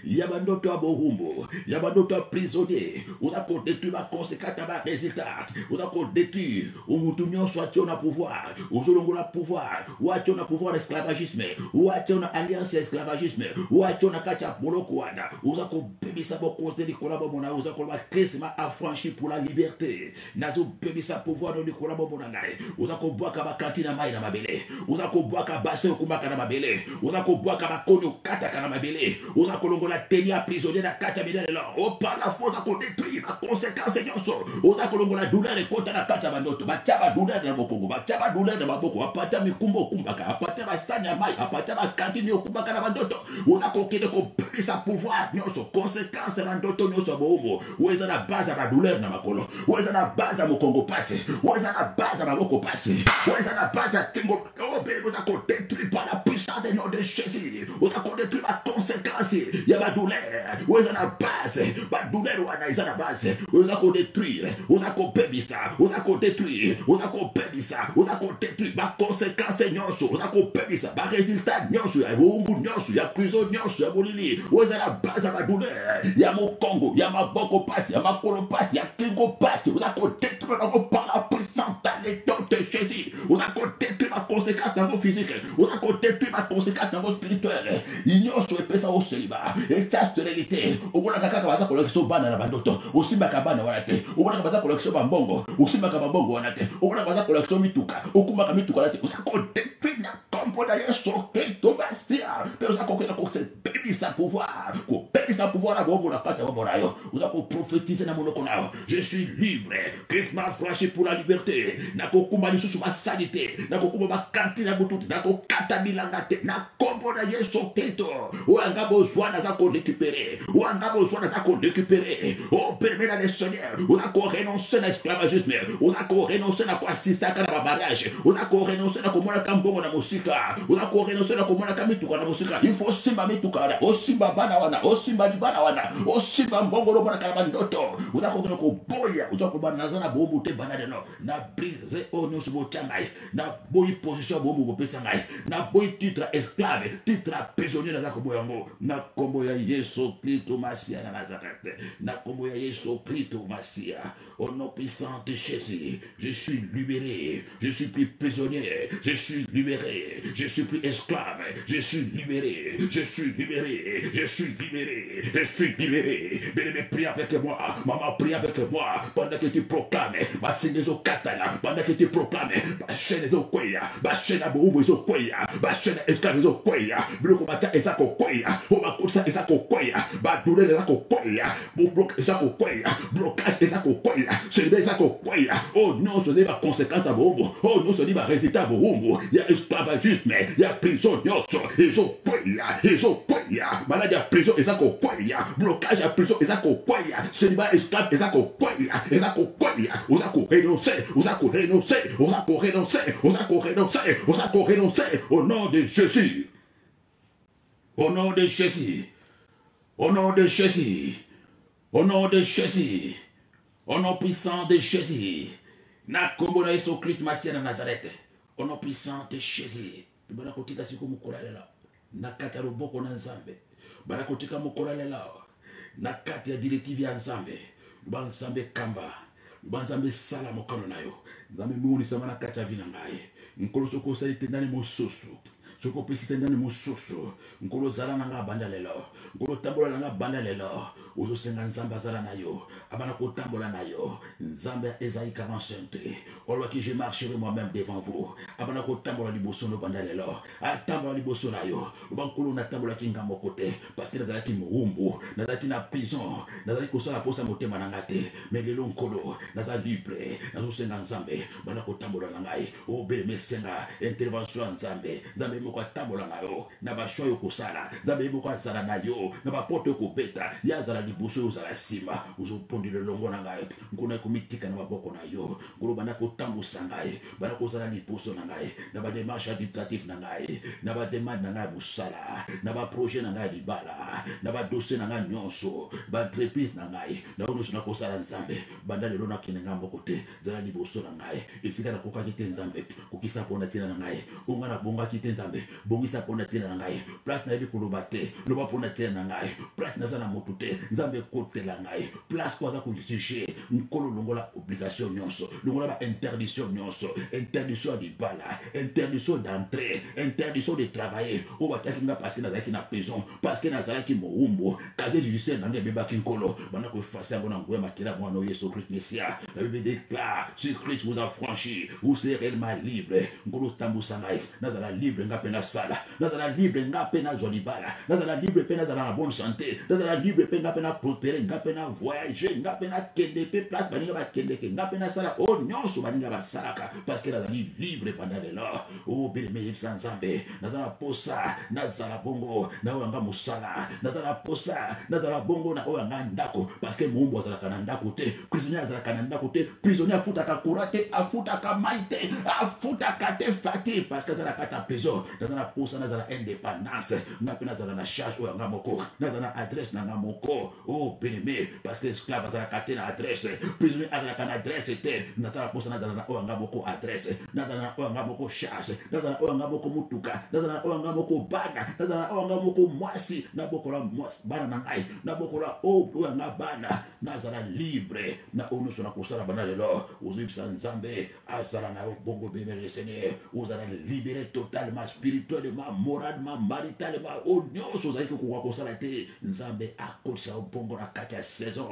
ya bandoto aboumbo ya bandoto prisonnier uzako détruire ba conséquence ba résultat uzako détruire umutu nyonso ationa pouvoir uzolongola pouvoir wationa pouvoir esclavagisme wationa alliance esclavagisme wationa kacha boloko wana uzako bebisa bo côté likola bo mona uzako ba Christ m'a affranchi pour la liberté nazo bebisa pouvoir no likola bo mona ngai uzako bwaka ba kantina mai na mabele uzako bwaka base kumaka na mabele uzako bwaka ba konyo kata kana mabele uzako longola tenia prisonnier na kata bidele lo o par la faute ko détruire la conséquence nyonso uzako longola douleur kota na kata bandoto ba chaba douleur na mokongo ba chaba douleur na maboko apata mikumbo kumbaka apata ba sanya mai apata ba kantini okumbaka na bandoto uzako kide ko pesa pouvoir nyonso conséquence na bandoto nyonso bomo uweza na base ba douleur na makolo uweza na base mokongo passe uweza na base maboko passe uweza na base tengo o be uzako détruire par la puissance du nom de Jésus uzako détruire la conséquence souffrance, il y a ma douleur, où est la base, ma douleur, où est la base, où est qu'on détruire, où est qu'on pébissa, où est qu'on détruire, où est qu'on pébissa, où est qu'on détruire, ma conséquence est nyonso, où est qu'on pébissa, ma résultat nyonso, il y a umbu nyonso, il y a prison nyonso, il y a bolili, où est la base de ma douleur, il y a mon Congo, il y a ma boko passe, il y a ma colo passe, il y a Kingo passe, où est qu'on détruire par la puissance dans les dons de Jésus, où est qu'on détruire ma conséquence dans vos physiques, où est qu'on détruire ma conséquence dans vos spirituels, nyonso epesa au célibat, et ta stérilité, au bout de la caca, baza collection bana na bandoto, aussi bakabana wanate, au bout de la baza collection bambongo, aussi bakabambongo wanate, au bout de la baza collection mituka, au kumaka mituka late, où ça qu'on détruit la compo d'ailleurs sur Thomasia, mais où ça qu'on s'est béni sa pouvoir, qu'on béni sa pouvoir à bon la patte à bon rayon, où ça qu'on prophétise dans mon okonao, je suis libre, Christ m'a franchi pour la liberté, n'a qu'on kumali sous ma sanité, n'a qu'on kumali ma cantine à boutout, n'a qu'on katabilangate, n'a compo d'ailleurs sur Clito, où un gars besoin n'a qu'on récupérer, où un gars besoin n'a qu'on récupérer, oh permet à les seigneurs, où n'a qu'on renoncer à l'esclavagisme, où n'a qu'on renoncer à quoi assister à la barrage, où n'a qu'on renoncer à comment la cambongo na musika, où n'a qu'on renoncer à comment la kamituka na musika, il faut simba mitukara, o simba banawana, o simba libanawana, o simba mbongo robo na kalabandoto, où n'a qu'on boya, où n'a qu'on banazana bombo te banade no, na brise o nyonso botangai, na boyi position bombo bopesangai, na boyi titre esclave, titre prisonnier na zako boyango, na kombo ya Yesu Kristo Masia na Nazareth, na kombo ya Yesu Kristo Masia, au nom puissant de Jésus, je suis libéré, je suis plus prisonnier, je suis libéré, je suis plus esclave, je suis libéré, je suis libéré, je suis libéré, je suis libéré. Bien-aimé, prie avec moi, maman, prie avec moi, pendant que tu proclames, ma sinezo katala, pendant que tu proclames, ma chaîne est au koya, ma chaîne à boum est au koya, ma chaîne esclave est au koya, bloco bata est à koya, on va courser est à koya, ma douleur est à koya, mon bloc est à koya, blocage est à koya, celui est à koya, oh non, ce n'est pas conséquence à boum, oh non, ce n'est pas résultat à boum, il y a esclavagisme, il y a prison, ils ont koya, maladie à prison est à koya, blocage à prison est à koya, celui esclave est à koya, est à koya, on a renoncer, on a renoncer, on a renoncer, on a renoncer, on a renoncer, au nom de Jésus. Au nom de Jésus, au nom de Jésus, au nom de Jésus, au nom puissant de Jésus, na kombo na Yesu Christ Masia na Nazareth, au nom puissant de Jésus, banakotika siku mukolalela, na kati ya loboko na Nzambe, banakotika mukolalela, na kati ya directive ya Nzambe, Nzambe kamba, Nzambe sala mokano na yo, Nzambe muni sama na kati ya vina ngai, nkolo soko salite ndani mosusu, soko pesite ndani mosusu, nkolo zala nanga banda lelo, nkolo tambola nanga banda lelo, ozo senga Nzambe zala na yo, abana ko tambola na yo, Nzambe Esaïe 45, oloa ki je marcherai moi-même devant vous, abana ko tambola liboso no banda lelo, a tambola liboso na yo, bankolo na tambola ki ngambo kote, parce que nazala ki muumbu, nazala ki na prison, nazala ko sala posa motema na ngate, mais lelo nkolo, nazala libre, nazo senga Nzambe, bana ko tambola na ngai, o bele mesenga, intervention Nzambe, Nzambe moko tambola na yo, na ba shoyo ko sala, Nzambe moko azala na yo, na ba porte ko beta, ya zala liboso uzala sima, uzo pondi le longo na ngai, nkona ko mitika na maboko na yo, ngolo bana ko tambusa ngai, bana ko zala liboso na ngai, na ba démarche administrative na ngai, na ba demande na ngai musala, na ba projet na ngai libala, na ba dossier na ngai nyonso, ba entreprise na ngai, na ono suna ko sala Nzambe, banda le lona kinenga mbokote, zala liboso na ngai, esika na koka kite Nzambe, kokisa pona tina na ngai, unga na bonga kite Nzambe, bongisa pona tina na ngai, place na yebi koloba te, loba pona tina na ngai, place na zana motu te, Nzambe kote la ngai, place kwa za ko juger, nkolo longola obligation nyonso, longola ba interdiction nyonso, interdiction di bala, interdiction d'entrer, interdiction de travailler, o bataki nga parce que nazaki na prison, parce que nazalaki moumbo, kaze judiciaire na ngai beba kinkolo, bana ko effacer ngona ngwe makila mwana Yesu Christ Messia, la Bible déclare, si Christ vous a franchi, vous serez réellement libre, nkolo tambu sangai, nazala libre nga pena sala, nazala libre nga pena zolibala, nazala libre pena zala na bonne santé, nazala libre pena pena prospérer, nga pena voyager, nga pena kende pe place baninga ba kende ke, nga pena sala o nyonso baninga ba salaka, parce que nazala libre pendant le lors, o bele yebisa Nzambe, nazala posa, nazala bongo, na oanga musala, nazala posa, nazala bongo na oanga ndako, parce que mumbo azala kananda kote, prisonnier azala kananda kote, prisonnier afutaka kurate, afutaka maite, afutaka te fati, parce que azala kata prison, nazala posa nazala indépendance ngape nazala na charge oyo nga moko nazala na adresse na nga moko oh bien-aimé parce que esclave azalaka te na adresse prisonnier azalaka na adresse te nazala posa nazala na oyo nga moko adresse nazala na oyo nga moko charge nazala na oyo nga moko mutuka nazala na oyo nga moko bana nazala na oyo nga moko mwasi nabokola mwasi bana na ngai nabokola oyo nga bana nazala libre na oyo nyonso na kosala bana lelo ozoyebisa nzambe azala na yo bongo bien le Seigneur ozala libéré totalement spirituellement moralement maritalement oyo nyonso ozali kokoka kosala te nzambe akolisa yo bongo na kati ya saison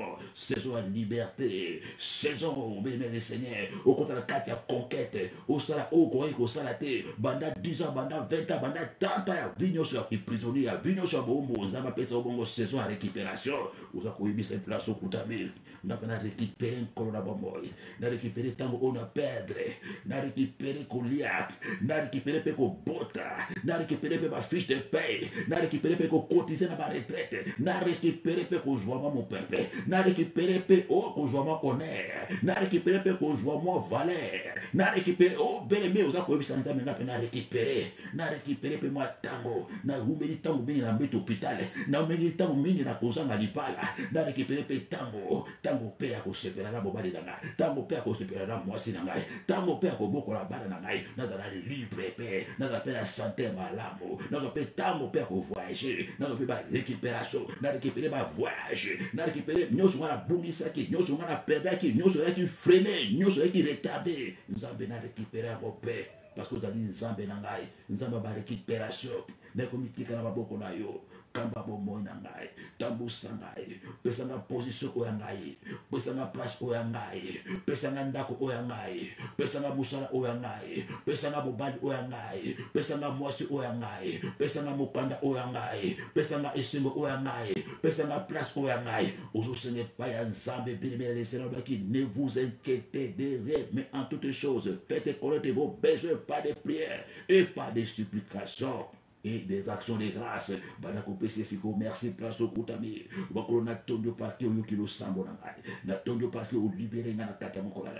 ya liberté saison bien le Seigneur okota na kati ya conquête osala oyo okoki kosala te banda 10 ans banda 20 ans banda 30 ans ya vie nyonso ya prisonnier ya vie nyonso ya bombo nzambe apesa yo bongo saison ya récupération oza koyebisa place okutami ngape na récupéré nkolo na bomoi na récupéré ntango oyo na perdre na récupéré kolia na récupéré mpe kobota na récupéré mpe bafiche de paye na récupéré mpe kokotize na baretraite na récupéré mpe kozwama mopepe na récupéré mpe o kozwama honneur na récupéré mpe kozwama valeur na récupéré o bien-aimé oza koyebisa nzambe ngape na récupéré mpe mwa ntango na umeli ntango mingi na mbeti hôpital na umeli ntango mingi na kozanga lipala na récupéré mpe ntango mpe ya kosepela na mobali na ngai ntango mpe ya kosepela na mwasi na ngai ntango mpe ya kobokola bana na ngai nazala libre mpe nazala mpe na sante malamu nazala mpe ntango mpe ya kovoyage nazala mpe barécupération na récupéré bavoyage na récupéré nyonso nga nabungisaki nyonso nga naperdaki nyonso ezalaki freine nyonso ezalaki retardé nzambe na récupéré yango mpe parce que ozali nzambe na ngai nzambe ya barécupération nakomitika na maboko na yo kamba bomoi na ngai tambusa ngai pesa nga position oyo ya ngai pesa nga place oyo ya ngai pesa nga ndako oyo ya ngai pesa nga mosala oyo ya ngai pesa nga mobali oyo ya ngai pesa nga mwasi oyo ya ngai pesa nga mokanda oyo ya ngai pesa nga esengo oyo ya ngai pesa nga place oyo ya ngai ozosenga epai ya nzambe bien-aimé le Seigneur olobaki ne vous inquiétez de rien mais en toutes choses faites connaître vos besoins par des prières et par des supplications et des actions de grâce. Banako pese siko merci place au kutami. Bakolo na tondo parce que oyo kilo sambo na ngai. Na tondo parce que o libéré nga na kata moko la.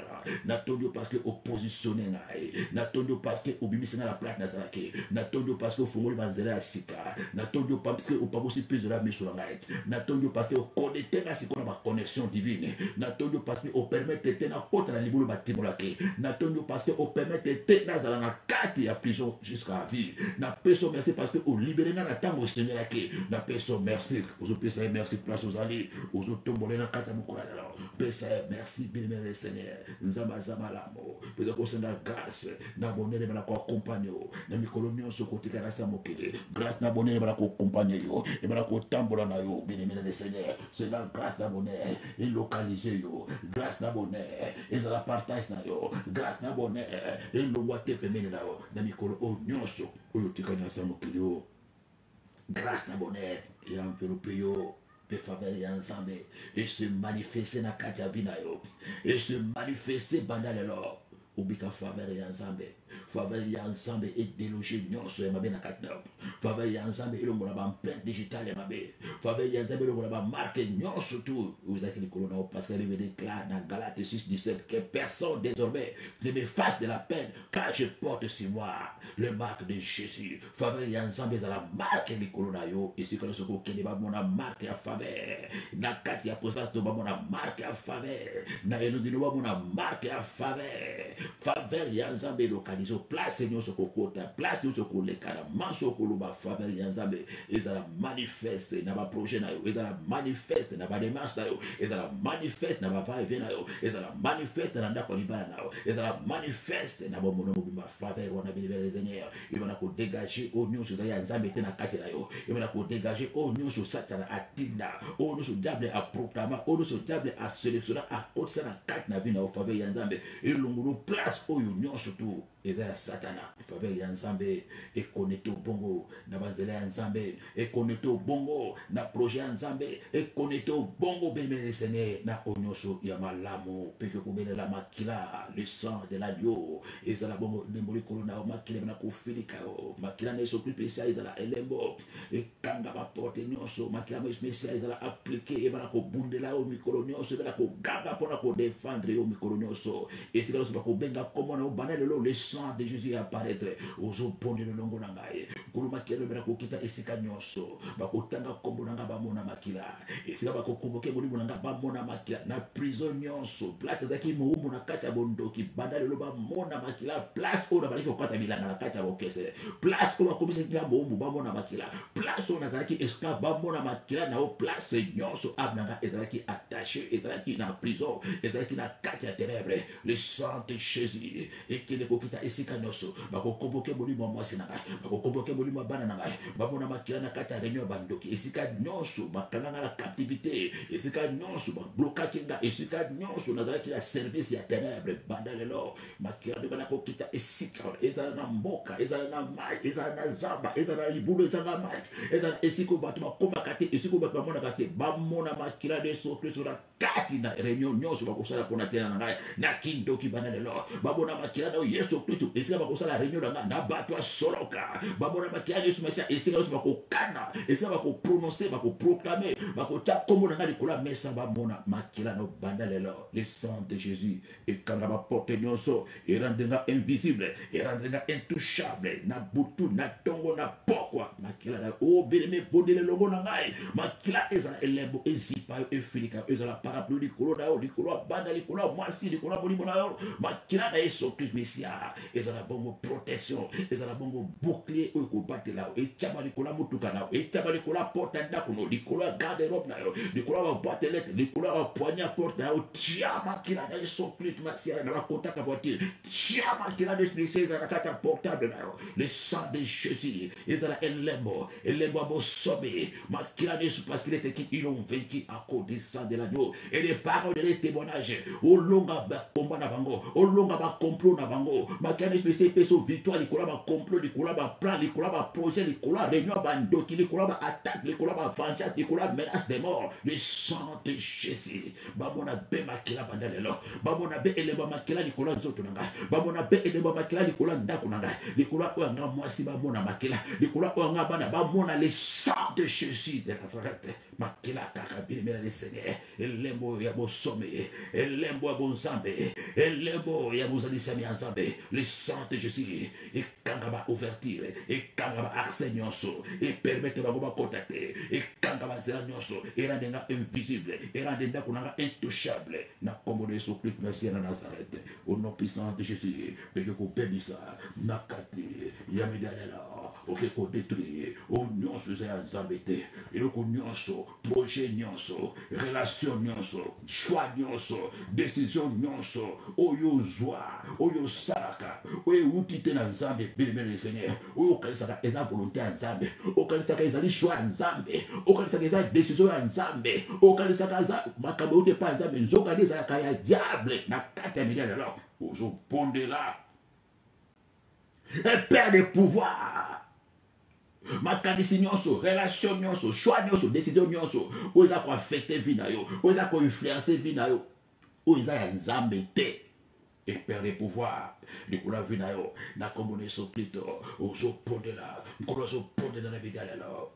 Na tondo parce que o positionné ngai. Na tondo parce que o bimisi nga la plate na salaki. Na tondo parce que o fongoli banzela sika. Na tondo parce que o pabosi plus de la mise sur ngai. Na tondo parce que o connecté nga siko na ba connexion divine. Na tondo parce que o permettre te na kota na libulu batimolaki. Na tondo parce que o permettre te na zala na kati ya prison jusqu'à la vie. Na peso merci parce que au libéré na tango Seigneur laki na peso merci ozo pesa merci place aux alliés ozo tomboler na kata mukura la pesa merci bien le Seigneur nzamba lamo pesa ko senda grâce na bonheur bana ko accompagner na mikolo nyonso ko tika rasa mokele grâce na bonheur bana ko accompagner yo e bana ko tambola na yo bien le Seigneur c'est la grâce na bonheur et localiser yo grâce na bonheur et la partage na yo grâce na bonheur et lo wate pemene na yo na mikolo o nyonso oyo tika na rasa mokele grâce na bonheur et enveloppé yo pe faveur ya nzambe et se manifester na kati ya vina yo et se manifester banda lelo ubika faveur ya nzambe faveur ya nzambe et déloger nyonso ya mabe na kati na faveur ya nzambe elongola ba empreinte digitale ya mabe faveur ya nzambe elongola ba marque nyonso tout vous avez likolo na parce que il déclare dans Galates 6:17 que personne désormais ne me fasse de la peine car je porte sur moi le marque de Jésus faveur ya nzambe za la marque likolo na yo et c'est que ce ko kende ba mona marque ya faveur na kati ya présence de ba mona marque ya faveur na elongino ba mona marque ya faveur ya nzambe localisé place nyonso kokota place nyonso kolekana manso koloba faveur ya nzambe ezala manifeste na ba projet na yo ezala manifeste na ba démarche na yo ezala manifeste na ba va-et-vient na yo ezala manifeste na ndako libala na yo ezala manifeste na ba mono mobimba faveur wana bien les seigneurs il va ko dégager au nyonso za ya nzambe te na kati na yo il va ko dégager au nyonso satana atinda au nyonso diable a proclama au nyonso diable a sélectionné a kotsa na kati na vie na faveur ya nzambe elongolo place oyo nyonso tu eza satana faveur ya nzambe e connecté au bongo na banzela ya nzambe e connecté au bongo na projet ya nzambe e connecté au bongo bien Seigneur na onyoso ya malamu peke kobelela makila le sang de l'agneau ezala bongo ndemboli kolona makila na kofilika makila na Jésus Christ ezala elembo e kanga ba porte nyonso makila mo spécial ezala appliqué e bana ko bundela o mikolo nyonso bana ko ganga pona ko défendre o mikolo nyonso e sikalo so ba ko benga comme na o banel le sang de Jésus apparaître. Ozo ponde le longo nangaye. Kuluma kelo bera kokita esika nyonso. Bakotanga kombo nanga bamona makila. Esika bakokonvoke bolibo nanga bamona makila. Na prison nyonso. Plate zaki muumu na kata bondoki. Banda lelo bamona makila. Place ora baliki okata bilanga na kata bokese. Place ora komisa kia muumu bamona makila. Place ora zaki esclave bamona makila na o place nyonso. Abnanga ezalaki attaché. Ezalaki na prison. Ezalaki na kata ténèbres. Le sang de Jésus. Et qui ne kokita esika nyonso. Bakokonvoke bolibo mwasi nanga. Bakokonvoke bolibo bana nanga. Bamona makila na kata réunion bandoki. Esika nyonso. Bakanga la captivité. Esika nyonso. Bloka kinga. Esika nyonso. Nazalaki la service ya ténèbres. Banda lelo. Makila de bana kokita esika. Ezala na mboka. Ezala na mai. Ezala na zamba. Ezala na libulo. Ezala na mai. Ezala esiko batu bakoma kate. Esiko batu bamona kate. Bamona makila de sokre sur la kati na réunion nyonso. Bakosala pona tena na ngai. Na kindoki bana lelo. Babona makila na Yesu Kristo. Esika bakosala réunion na ngai. Na batu asoloka. Babona makila de Yesu Mesia. Esika Yesu bakokana. Esika bakoprononcer. Bakoproclamer. Bakota kombo na ngai likola mesa bamona makila na banda lelo. Le sang de Jésus. Et quand la porte nyonso. Et rendra invisible. Et rendra intouchable. Na butu na tongo na pokwa. Makila na o beleme bondele longo na ngai. Makila ezala elembo ezipa yo efilika. Ezala parapluie likolo na yo. Likolo banda likolo mwasi. Likolo bolimo na yo. Makila na Yesu Christ Messia. Ezala bongo protection. Ezala bongo bouclier oyo kobate la yo. Etiaba likolo mutuka na yo. Etiaba likolo porte ndako no. Likolo garde robe na yo. Likolo boîte lettre. Likolo poignard porte na yo. Tia makila na Yesu Christ Messia. Na contact à voiture. Tia makila na Yesu Christ na kata portable na yo. Le sang de Jésus. Ezala elembo. Elembo abo sobe. Makila na Yesu parce qu'il était qui ils ont vaincu à cause du sang de l'agneau. Et les paroles et les témoignages. O longa ba combat na bango. O longa ba complot na bango. Makila na Yesu Christ peso victoire likolo ba complot likolo ba plan likolo ba projet likolo réunion ba ndoki likolo ba attaque likolo ba vengeance likolo menace de mort. Le sang de Jésus. Babona be makila banda lelo. Babona be elembo makila likolo nzoto nanga. Babona be elembo makila likolo ndako nanga. Likolo nga mwasi bamona makila. Likolo nga bana bamona le sang de Jésus de Nazareth. Makila kaka bilimela le Seigneur. Elembo ya bosome. Elembo ya bonzambe. Elembo ya bozalisa mi anzambe. Le sang de Jésus. Et kanga ba ouverture. Et kanga ba accès nyonso. Et permettre ba ba contacter. Et kanga ba zela nyonso. Et rendenga invisible. Et rendenga kunanga intouchable. Na kombo de Yesu Christ merci na Nazareth. Au nom puissant de Jésus. Peke ko pebisa. Nakati. Yamidalela. Ok ko détruire. Au nyonso za nzambete. Et le ko nyonso. Projet nyonso. Relation nyonso. Choix nyonso. Décision nyonso. Oyo joie. Oyo saraka. Oyo utite na nzambe. Béni le Seigneur. Oyo kalisaka eza volonté ya nzambe. Oyo kalisaka ezali choix ya nzambe. Oyo kalisaka eza décision ya nzambe. Oyo kalisaka eza makambo ute pa nzambe. Nzoka ni ezalaka ya diable. Na kati ya milieu de l'homme. Ozo ponde là. Un père de pouvoir. Makanisi nyonso, relation nyonso, choix nyonso, décision nyonso. Oza ko affecter vie na yo. Oza ko influencer vie na yo. Oza ya nzambe te. Et père de pouvoir. Likula vie na yo. Na komone so plito. Ozo ponde là. Nkolozo ponde dans la vie de l'homme.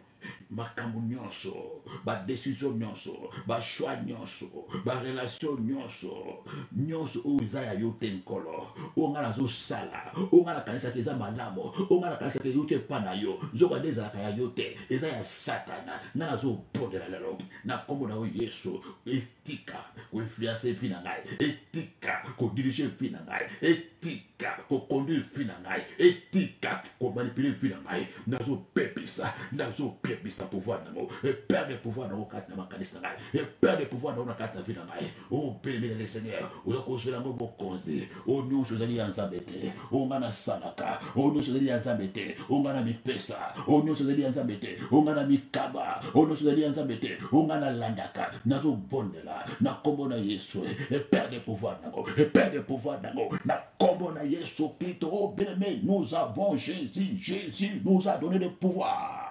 Makambo nyonso, ba décision nyonso, ba choix nyonso, ba relation nyonso, nyonso o izaya yote nkolo, o ngala zo sala, o ngala kanisa keza malamo, o ngala kanisa keza yote pana yo, zoka deza kaya yote, izaya satana, ngala zo pondela lelo, na kombo na o Yesu, etika, ko influencer vina ngai, etika, ko diriger vina ngai, etika, ko conduire vina ngai, etika, ko manipuler vina ngai, nazo pepisa, nazo pepisa pouvoir nango, et père de pouvoir nango kata na makanisa ngai, et père de pouvoir nango na kata vina ngai, o béni le Seigneur, o ko sela ngo bokonzi, o nyonso zali nzambe te, o ngana sanaka, o nyonso zali nzambe te, o ngana mipesa, o nyonso zali nzambe te, o ngana mikaba, o nyonso zali nzambe te, o ngana landaka, nazo bondela, na kombo na Yesu, et père de pouvoir nango, et père de pouvoir nango, na kombo na Yesu Christ, oh bien-aimé, nous avons Jésus, Jésus nous a donné le pouvoir.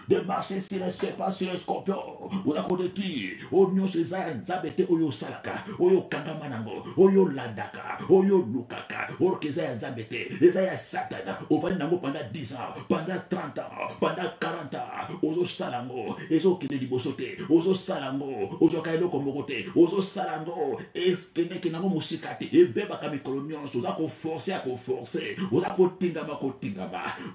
de marcher sur les serpents, sur les scorpions. Vous avez détruit. Oh, nous sommes zabete oyo salaka, oyo kangamanango, oyo landaka, oyo lukaka, oyo keza zabete, ezaya satana, ovani nango pendant 10 ans, pendant 30 ans, pendant 40 ans, ozo salango, ezo kene libosote, ozo salango, ozo kaelo komogote, ozo salango, eskene kinango musikate, ebeba kamikolonions, oza ko forcer à ko forcer, oza ko tingama,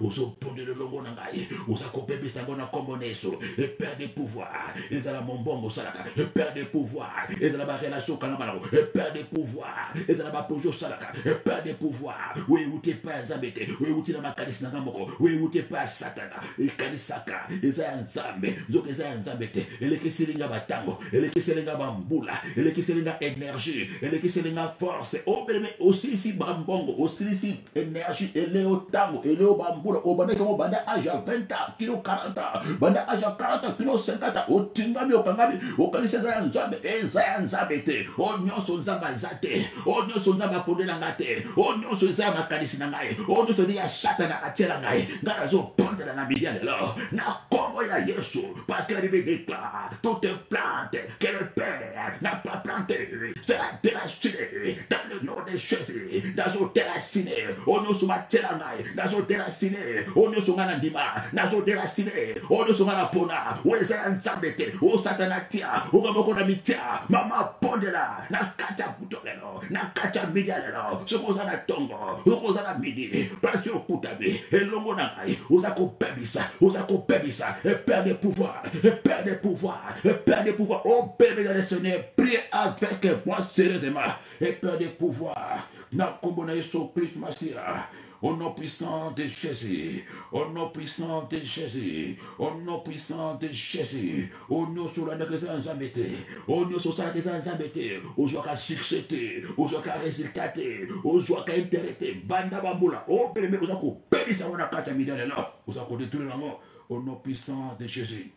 ozo ponde le longo nangai, oza ko bebe sango na komboneso, et perd des pouvoirs, ezala mombongo salaka, et perd des pouvoirs, ezala ba relation kanamalo, et perd des pouvoirs, ezala ba projo salaka, et perd des pouvoirs, oui ou t'es pas zabete, oui ou t'es na makalis na ngamoko, oui ou t'es pas satana, et kanisaka, ezala nzambe, zok ezala nzambete, eleke selinga batango, eleke selinga bambula, eleke selinga énergie, eleke selinga force, oh mais aussi si bambongo, aussi si énergie, eleo tango, eleo bambula, o banda ko banda aja 20 ans, kilo 40 ans, banda aja 40 ans, kilo 50 ans, o tingami o kangami, o kanisa za nzambe, ezaya nzambete, o nyonso nzamba zate, o nyonso nzamba pondela ngate, o nyonso nzamba kanisi na ngai, o nyonso dia satana atela ngai, ngara zo pondela na bidia lelo, na kombo ya Yesu, parce que la Bible déclare, toute plante que le Père n'a pas plantée sera déracinée dans le nom de Jésus, dans son déraciné, o nyonso matela ngai, dans son déraciné, o nyonso ngana ndima, na zo déraciné, o nyonso ngana pona, o ezaya nzambete, o satana tia, o gamoko na mitia, mama pondela, na kata butolelo, na kata media lelo, sokoza na tongo, sokoza na midi, parce que kutabi, elongo na ngai, ozako bebisa, et perd des pouvoirs, et perd des pouvoirs, et perd des pouvoirs, oh bébé dans le Seigneur, priez avec moi sérieusement, et perd des pouvoirs, na kombona yeso Christ Masia. Au nom puissant de Jésus, au nom puissant de Jésus, au nom puissant de Jésus, au nom sur la négation zambete, au nom sur la négation zambete, au joie qu'à succéder, au joie qu'à résultater, au joie qu'à intéresser, banda bambula, au bénémé, au joie qu'au béni, ça on a 4 millions de là, au joie qu'au détruire la mort, au nom puissant de Jésus.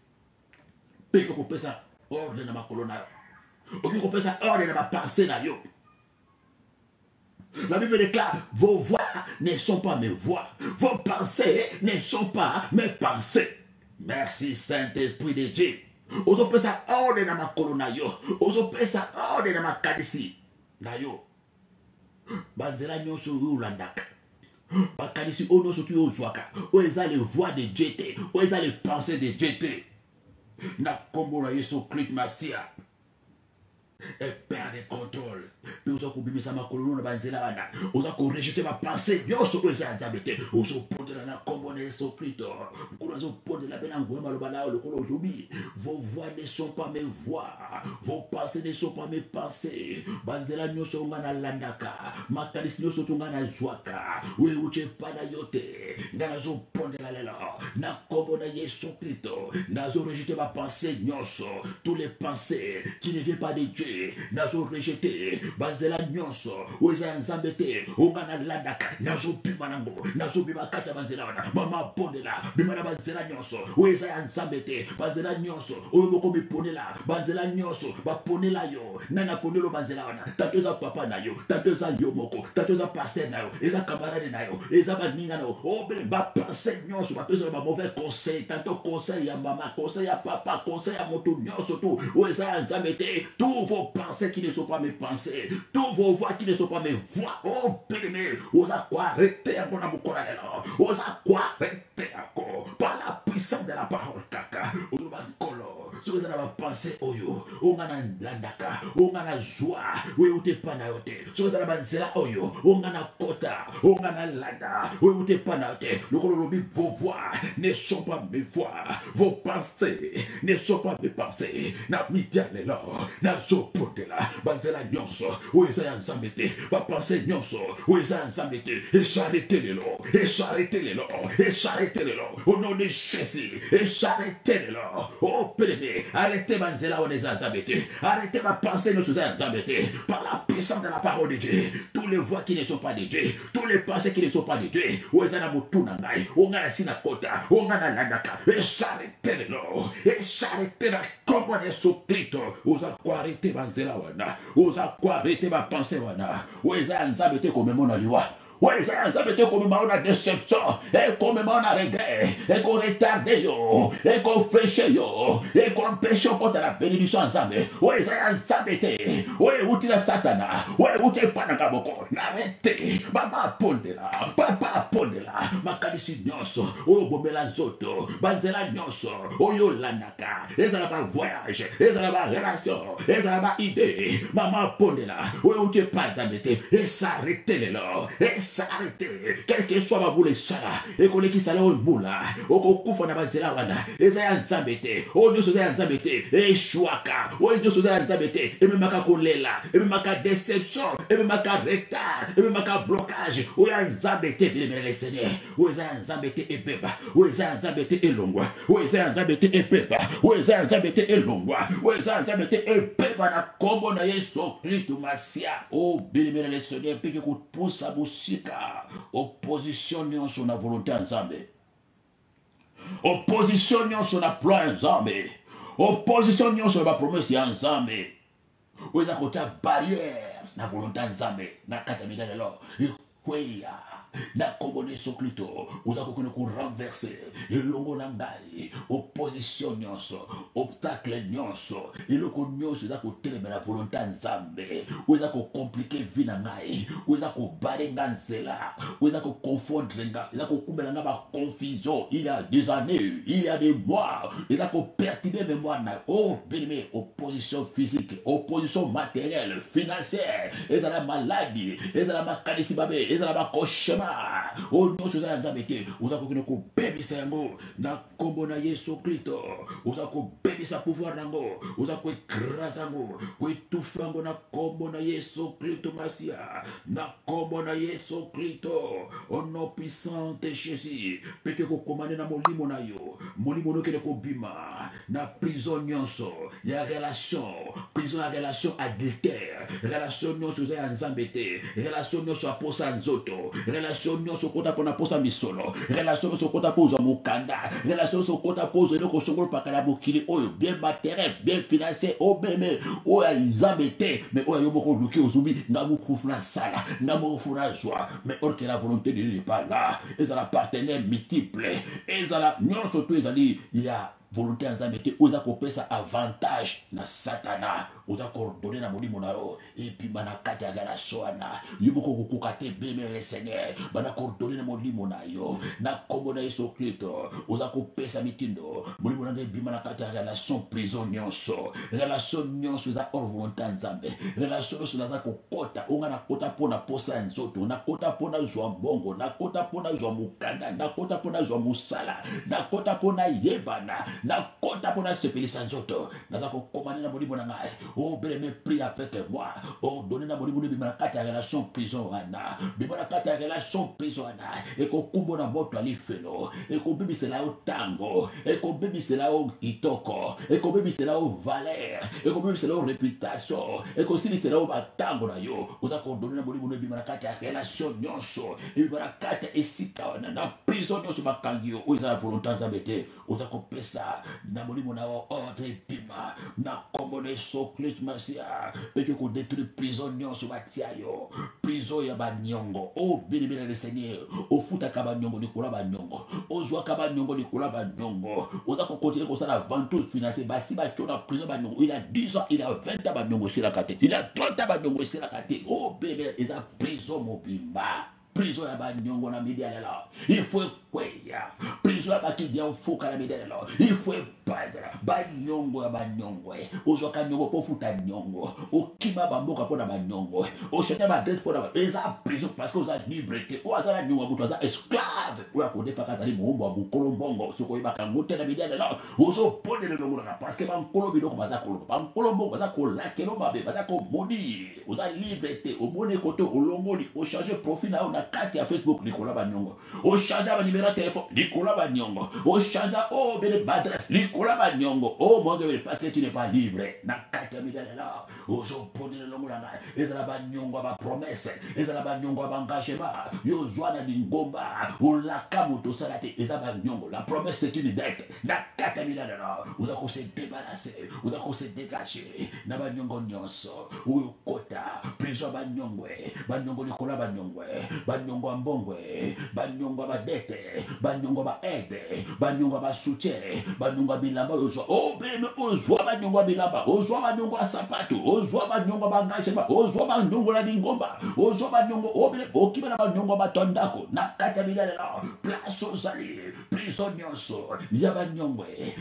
Puis qu'on peut ça, ordre dans ma colonne, au qu'on peut ça, ordre dans ma pensée, là, yo. La Bible déclare, vos voix ne sont pas mes voix, vos pensées ne sont pas mes pensées. Merci Saint-Esprit de Dieu. Ozo pesa ordre na ma kolona yo, ozo pesa ordre na ma kadisi. Na yo. Banzela nyonso ulandaka. Bakadisi ono sotu yo zwaka. Oeza les voix de Dieu, oeza les pensées de Dieu. Na kombo na Yesu Christ Masia. Et perd le contrôle. Puis vous avez oublié ça ma colonne banzela wana. Vous avez rejeté ma pensée. Yo so oza nzabete. Ozo pondela na kombo na Yesu Christ. Ozo pondela bena ngwema lobana le kolo ozubi. Vos voix ne sont pas mes voix. Vos pensées ne sont pas mes pensées. Banzela nyoso ngana landaka. Makalis nyoso tungana zwaka. We uche pana yote. Ngana zo pondela lelo. Na kombo na Yesu Christ. Nazo rejeté ma pensée nyoso. Tous les pensées qui ne viennent pas de Dieu. Nazo rejeté banzela nyonso oza nzambete ongana landaka nazo bima nango nazo bima kata banzela wana mama pondela bima na banzela nyonso oza nzambete banzela nyonso oyo boko miponela banzela nyonso baponela yo nana ponelo banzela wana tato za papa na yo tato za yo moko tato za pasteur na yo eza camarade na yo eza baninga na yo obe ba penser nyonso ba penser ba mauvais conseil tanto conseil ya mama conseil ya papa conseil ya moto nyonso tout oza nzambete tout vos pensées qui ne sont pas mes pensées, tous vos voix qui ne sont pas mes voix, oh béni, osa quoi arrêter à mon amour, osa quoi arrêter par la puissance de la parole, kaka, osa kolo, sur la pensée, oyo, ongana landaka, ongana joie, oui ou t'es pas naote, sur la banzela oyo, ongana kota, ongana landa, oui ou t'es pas naote, le kololobi, vos voix ne sont pas mes voix, vos pensées ne sont pas mes pensées, na mitiale l'or, na zopotela, banzela nyonso, oeza ya nzambete, ba pensée nyonso, oeza ya nzambete, et s'arrêter les lots, et s'arrêter les lots, et s'arrêter les lots, au nom de Jésus, et s'arrêter les lots, oh pédé, arrêtez banzela oeza nzambete, arrêtez ma pensée nyonso ya nzambete, par la puissance de la parole de Dieu, tous les voix qui ne sont pas de Dieu, tous les pensées qui ne sont pas de Dieu, oeza na mutuna ngai, ongana sinakota, ongana landaka, et s'arrêter les lots, et s'arrêter la compagnie socrito, oza kwa arrêter banzela wana, oza kwa arrêter ma pensée wana, oeza nzambete comme mon aliwa. Oui, ça veut dire comme on a déception, et comme on a regret, et qu'on retarde yo, et qu'on fléche yo, et qu'on pêche contre la bénédiction ensemble. Oui, ça veut dire, oui, où tu es Satana, oui, où tu es Panagaboko, n'arrêtez, maman pondela, papa pondela, makanisi nyonso, o bomela zoto, banzela nyonso, o yolandaka, ezala ba voyage, ezala ba relation, ezala ba idée, maman pondela, oui, où tu es pas embêté, et s'arrêtez là, et s'arrêter, quel que soit ma boule sala, et qu'on qui sala au moula, au kokufa na bazela wana, et ça yanzambete, au nyo soza yanzambete, et chouaka, au nyo soza yanzambete, et même maka kolela, et même maka déception, et même maka retard, et même maka blocage, au yanzambete, bien les seigneurs, au yanzambete et beba, au yanzambete et longwa, au yanzambete et beba, au yanzambete et longwa, au yanzambete et beba na kombo na yeso, Christ masia, oh bien les seigneurs, puis que pousse à busika, opposition sur la volonté ensemble, opposition sur la plan ensemble, opposition sur la promesse ensemble, où est-ce que tu as barrière, la volonté ensemble, na katamida de l'or, na komone soklito uza kokone ku renverser elongo na ngai opposition nyonso obstacle nyonso eloko nyonso za ko telemela volonté nzambe uza ko compliquer vie na ngai uza ko bare nga nzela uza ko confondre nga uza ko kumbela nga ba confusion il y a des années il y a des mois uza ko perturber mémoire na oh bien opposition physique opposition matérielle financière et dans la maladie et dans la maladie babe et dans la cauchemar oh non soza nzambe uza ko ko bebisa yango na kombo na Yesu Kristo uza ko bebisa pouvoir nango uza ko écraser yango ko étouffer yango na kombo na Yesu Kristo masia na kombo na Yesu Kristo au nom puissant de Jésus peke ko commande na molimo na yo molimo no kele ko bima na prison nyonso ya relation prison ya relation adultère relation nyonso za nzambe te relation nyonso aposa nzoto relation nyonso kota pona posa misolo relation nyonso kota posa mukanda relation nyonso kota posa eloko songolo pakala mokili oyo bien matériel bien financier o beme oyo nzambe te mais oyo yo moko luki ozubi ngamu kufuna sala ngamu kufuna joie mais or que la volonté de Dieu n'est pas là ezala partenaire multiple ezala nyonso to ezali ya volonté nzambe te oza kopesa avantage na satana oza coordonner na molimo na yo et puis bana kati ya relation wana yo moko kokuka te beme le Seigneur bana coordonner na molimo na yo na kombo na Yesu Kristo oza kopesa mitindo molimo na ngai bima na kati ya relation prison nyonso za hors volonté nzambe relation nyonso naza kokota onga na kota pona posa nzoto na kota pona zwa mbongo na kota pona zwa mukanda na kota pona zwa musala na kota pona yebana na kota pona sepelisa nzoto naza kokomana na molimo na ngai oh bien prie avec moi oh donner na molimo bima na kati ya relation prison wana bima na kati ya relation prison wana e ko kumbo na moto alifelo e ko bibisela o tango e ko bibisela o itoko e ko bibisela o valeur e ko bibisela o réputation e ko silisela o batango na yo oza ko donner na molimo bima na kati ya relation nyonso e bima na kati ya esika wana na prison nyonso bakangi yo oza la volonté nzambe te oza ko pesa na molimo na o ordre bima na kombo na Yesu Kristo masia peke ko détruire prison nyonso batia yo prison ya banyongo oh bini le Seigneur ofuta ka banyongo likola banyongo ozwa ka banyongo likola banyongo oza ko continuer ko sala ventouse financière basi ba chona prison banyongo il a 10 ans il a 20 ans banyongo sur la kate il a 30 ans banyongo sur la kate oh bébé eza prison mobimba prison ya banyongo na media là il faut kweya prison ya bakidia mfuka na media là il faut padra banyongo ya banyongo ozwa ka nyongo po futa nyongo okima bamboka po na banyongo o cheta ba adresse po na eza prison parce que oza liberté o azala nyongo mutu aza esclave o akodefa kazali muombo wa mukolo mbongo soko ibaka ngote na media là ozo pone le longo na parce que bankolo biloko baza kolo bankolo mbongo baza kolakelo mabe baza ko moni oza liberté o bone kote olongoli o changer profil na ona kati ya Facebook likola banyongo o changer ba numéro téléphone likola banyongo o changer o bele badresse likola banyongo o monge parce que tu n'es pas libre na kati ya midele là ozo pone le longo na ezala banyongo ba promesse ezala banyongo ba engagement yo zwana lingomba o laka moto sala te ezala banyongo la promesse c'est une dette na kati ya midele là oza ko se débarrasser oza ko se dégager na banyongo nyonso o kota kota prison banyongwe banyongo likola banyongwe banyongo ambongwe banyongo badete banyongo baede banyongo basute banyongo bilamba ozwa obeme ozwa banyongo bilamba ozwa banyongo asapatu ozwa banyongo bangashema ozwa banyongo la lingomba ozwa banyongo obele okibana banyongo batondako nakata bilala place ozali prison nyonso ya banyongwe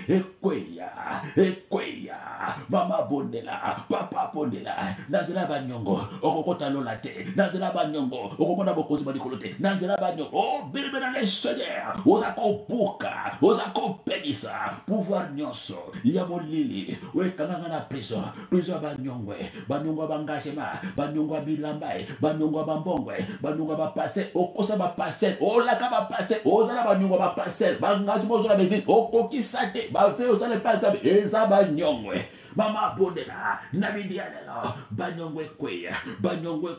ekweya mama bondela papa bondela nazela banyongo okokota lola te nazela banyongo okomona bokozi badikolo te nazela banyongo bilbena le seigneur ozakobuka ozakopelisa pouvoir nyonso ya molili wekanganga na prison banyongwe banyongo bangashema banyongo bilambai banyongo bambongwe banyongo bapase okosa bapase olaka bapase ozala banyongo bapase bangazi bozala bebi okokisa te bafe osale pasa eza banyongwe mama bondela nabidialela banyongwe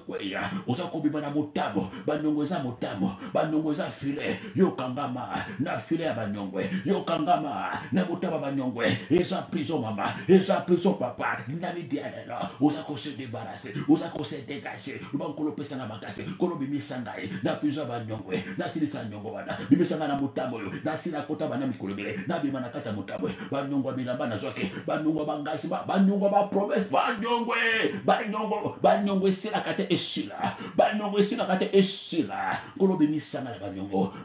kweya uzakobima na mutamo banyongwe za mutamo banyongwe za file yokangama na file ya banyongwe yokangama na mutama banyongwe eza prison mama eza prison papa nabidialela uzakose débarrasser uzakose dégager lubankolo pesanga makase kolo bimisangai na prison banyongwe na silisa nyongo wana bimisanga na mutamo yo na sina kota bana mikolobele na bima na kata mutamo banyongwa bilamba na zoke banyongwa bangashi banyongwa ba promesse banyongwa sila kate esila banyongwa sila kate esila kolo bimisanga na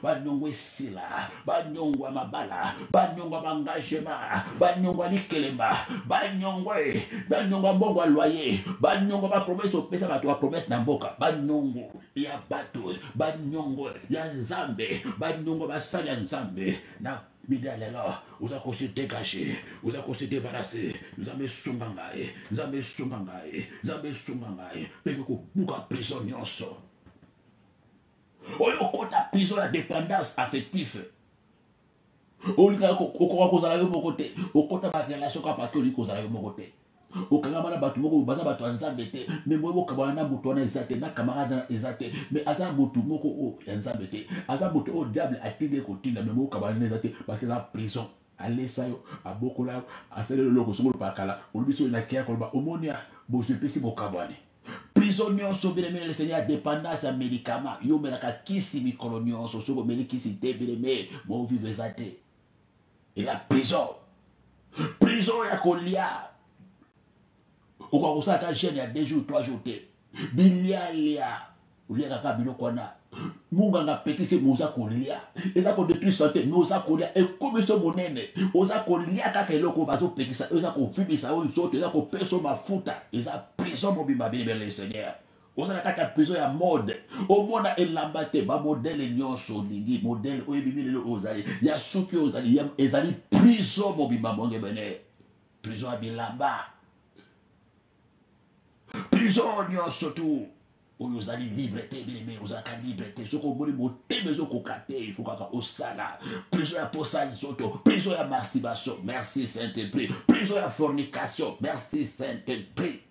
banyongwa sila banyongwa mabala banyongwa bangashema banyongwa likelemba banyongwa mbongwa loyer banyongwa ba promesse opesa bato ba promesse na mboka banyongo ya bato banyongo ya nzambe banyongo basali ya nzambe na midalelo uzakose dégager uzakose débarrasser nzambe sunga ngai peke kobuka prison nyonso oyo kota prison ya dépendance affective olika okoka kozala yo moko te okota ba relation ka parce que oli kozala yo moko te okangama na bato moko baza bato ya nzambe te me moye bokabwana na moto wana eza te na camarade wana eza te me aza motu moko oyo ya nzambe te aza moto oyo diable atindi kotinda me moye okabwana na eza te parce que eza prison alesa yo abokola yo asali loloko songolo pakala olobi so nakeya koloba omoni ya bozwi epesi bokabwane prison nyonso bilemele le seigneur dépendance ya médicament yo omelaka kisi mikolo nyonso soki omeli kisi te bileme movive eza te eya prison ya kolia okakosala ata jeune ya 2 jours 3 jours te bilialia oliaka kaka biloko wana munganga pekisi moza kolia eza kodétruire santé me oza kolia ekomi so monene oza kolia kaka eloko bazopekisa eza kovimisa oyo nzoto eza kopesa mafuta eza prison mobimba bilebele le seigneur ozala kaka prison ya mode omona elamba te bamodele nyonso olingi modele oyo ebimi lelo ozali ya suki oyo ozali ezali prison mobimba monge bene prison ya bilamba prison nyonso tu oyo ozali libre te bileme ozalaka libre te soki omoni motema ezokoka te ifo kaka osala prison ya posa nzoto prison ya masturbation merci Saint-Esprit prison ya fornication merci Saint-Esprit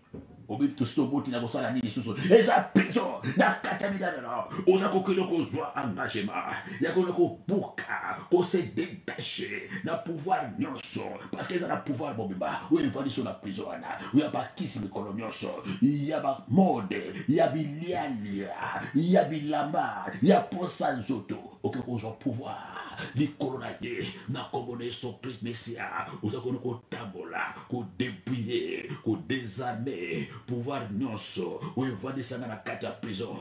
obibi tosi oboti na kosala nini susu eza prison na kati ya midalelo oza kokende kozwa engagement ya kende kobuka kose détache na pouvoir nyonso parce que eza na pouvoir mobimba oyo evandi so na prison wana oyo bakisi mikolo nyonso ya bamode ya bilialia ya bilamba ya posa nzoto oke kozwa pouvoir likolo na ye na kombo na Yesu Christ Mesia oza kende kotambola kodépouiller kodésarmer pouvoir nyonso oyo evandisanga na kati ya prison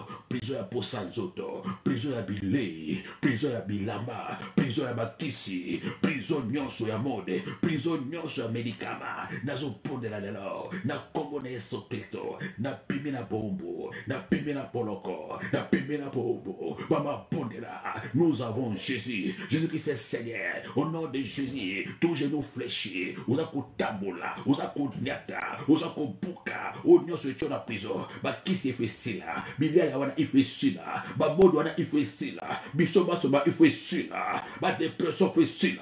ya posa nzoto prison ya bilei prison ya bilamba prison ya bakisi prison nyonso ya mode prison nyonso ya medikama nazopondela lelo na kombo na Yesu Kristo na pimi na bombo na pimi na poloko na pimi na bombo mama pondela nous avons Jésus-Christ est Seigneur au nom de Jésus tout genou fléchi oza kotambola oza konyata oza kobuka nyonso etio na prison bakisi efesila bilia ya wana efesila bamodo wana efesila biso basoba efesila ba dépression facile,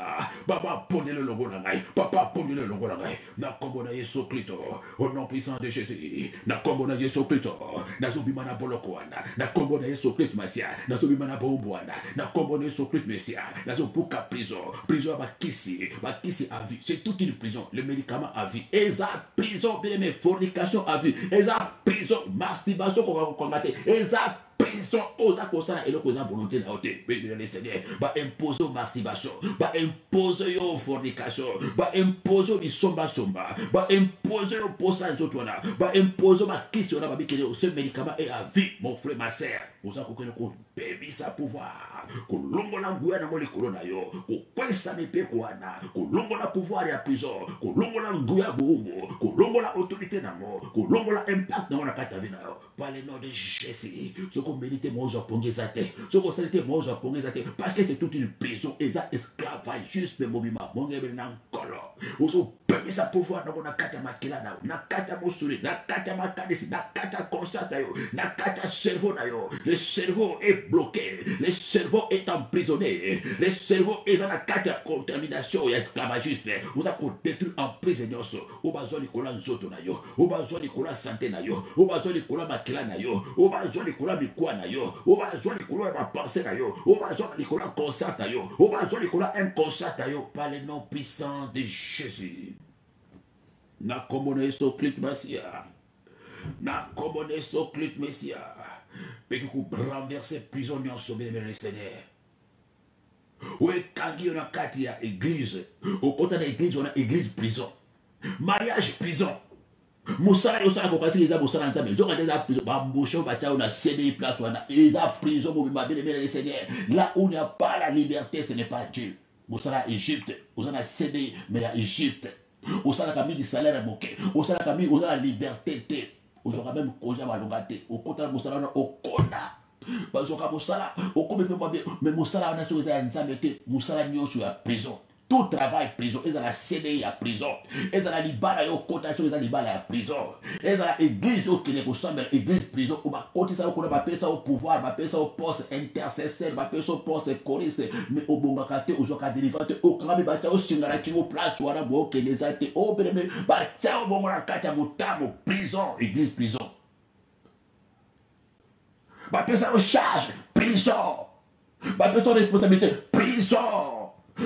papa pone le logo na ngai, papa pone le logo na ngai, na kombo na Yesu Kristo, au nom puissant de Jésus, na kombo na Yesu Kristo, na zobima na boloko wana, na kombo na Yesu Kristo Masia, na zobima na bombo wana, na kombo na Yesu Kristo Masia, na zobuka prison, prison bakisi à vie, c'est toute une prison, le médicament à vie, eza prison, bien aimé, fornication à vie, eza prison, masturbation qu'on combattre, eza prison aux akosana et le cause volonté na ote béni le Seigneur ba impose masturbation ba impose yo fornication ba impose bisomba somba ba impose yo posa zotwana ba impose ma question na ba bikele ce médicament est à vie mon frère ma sœur oza kokene ko baby sa pouvoir ko longo na nguya na molekolo na yo ko kwesa mepe kwana ko longo na pouvoir ya prison ko longo na nguya boumbo ko longo na autorité na mo ko longo na impact na kata vie na yo par le nom de Jésus qu'on mérite moi je pongeza te ce qu'on s'était moi je pongeza te parce que c'est toute une prison et ça esclavage juste le mobima mon gars na nkolo oso pemi sa pouvoir na kata makila na kata mosuri na kata makadisi na kata constat yo na kata cerveau na yo le cerveau est bloqué le cerveau est emprisonné le cerveau est dans la kata contamination et esclavagisme vous avez détruit en prisonnier au besoin de kola nzoto na yo au besoin de kola santé na yo au besoin de kola makila na yo au besoin de kola mikwa na yo au besoin de kola ma pensée na yo au besoin de kola constat na yo au besoin de kola inconscient na yo par le nom puissant de Jésus na komone so clip Messia na komone so clip Messia pe ku renverser prison ni sauver le Seigneur ouais kangi on a kati ya église au côté de l'église on a église prison mariage prison musala yo sala ko kasi eza musala nzambe nzoka eza prison ba mbosho ba cha on a cédé place on a eza prison mo bimba bien le Seigneur là où il n'y a pas la liberté ce n'est pas Dieu musala Égypte on a cédé mais à Égypte au sala kami du salaire moké au sala kami on a la liberté te au sala même koja balongate au côté musala na au kona bazoka musala au comme mais musala on a sur eza nzambe te musala nyoso ya prison tout travail prison et dans la CDI à prison et dans la libala yo cotation et dans la libala à prison et dans la église au Québec au semble église prison ou ba côté ça on va passer ça au pouvoir va passer ça au poste intercesseur va passer au poste choriste mais au bongakate au zoka délivrante au kambi ba ta au singala ki au place wala bo ke les ate au bele ba ta au bongo la kata motamo prison église prison ba passer ça au charge prison ba passer responsabilité prison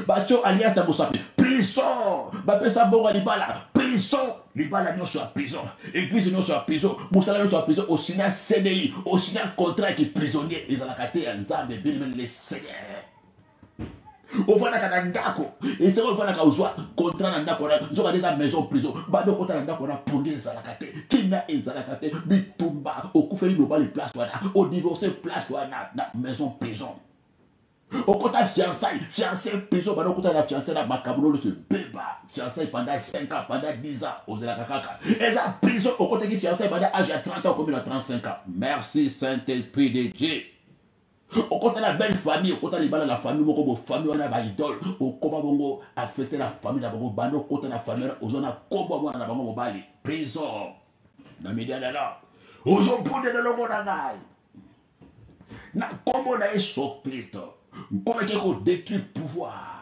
bacho alias na bosapi prison bapesa bonga libala prison libala nyonso ya prison église nyonso ya prison musala nyonso ya prison osina CDI osina contrat qui prisonnier ezalaka te ya nzambe bien le Seigneur ovana kana ndako et ovana ka uzwa contrat na ndako na nzoka des maison prison bado kota na ndako na ponge ezalaka te kina ezalaka te bitumba okufeli global place wana au divorcer place wana na maison prison au côté fiancé prison pendant que la fiancé la macabro se béba fiancé pendant 5 ans pendant 10 ans aux Kaka et ça prison au côté qui fiancé pendant âge à 30 ans comme il a 35 ans merci Saint-Esprit de Dieu au côté la belle famille au côté de la famille beaucoup famille on a ba idole au combat bongo affecter la famille la bongo bando côté la famille aux on a combat moi na bongo bali prison na média là aux on prend de l'homme na na combo na esoclito comment est-ce qu'on détruit le pouvoir?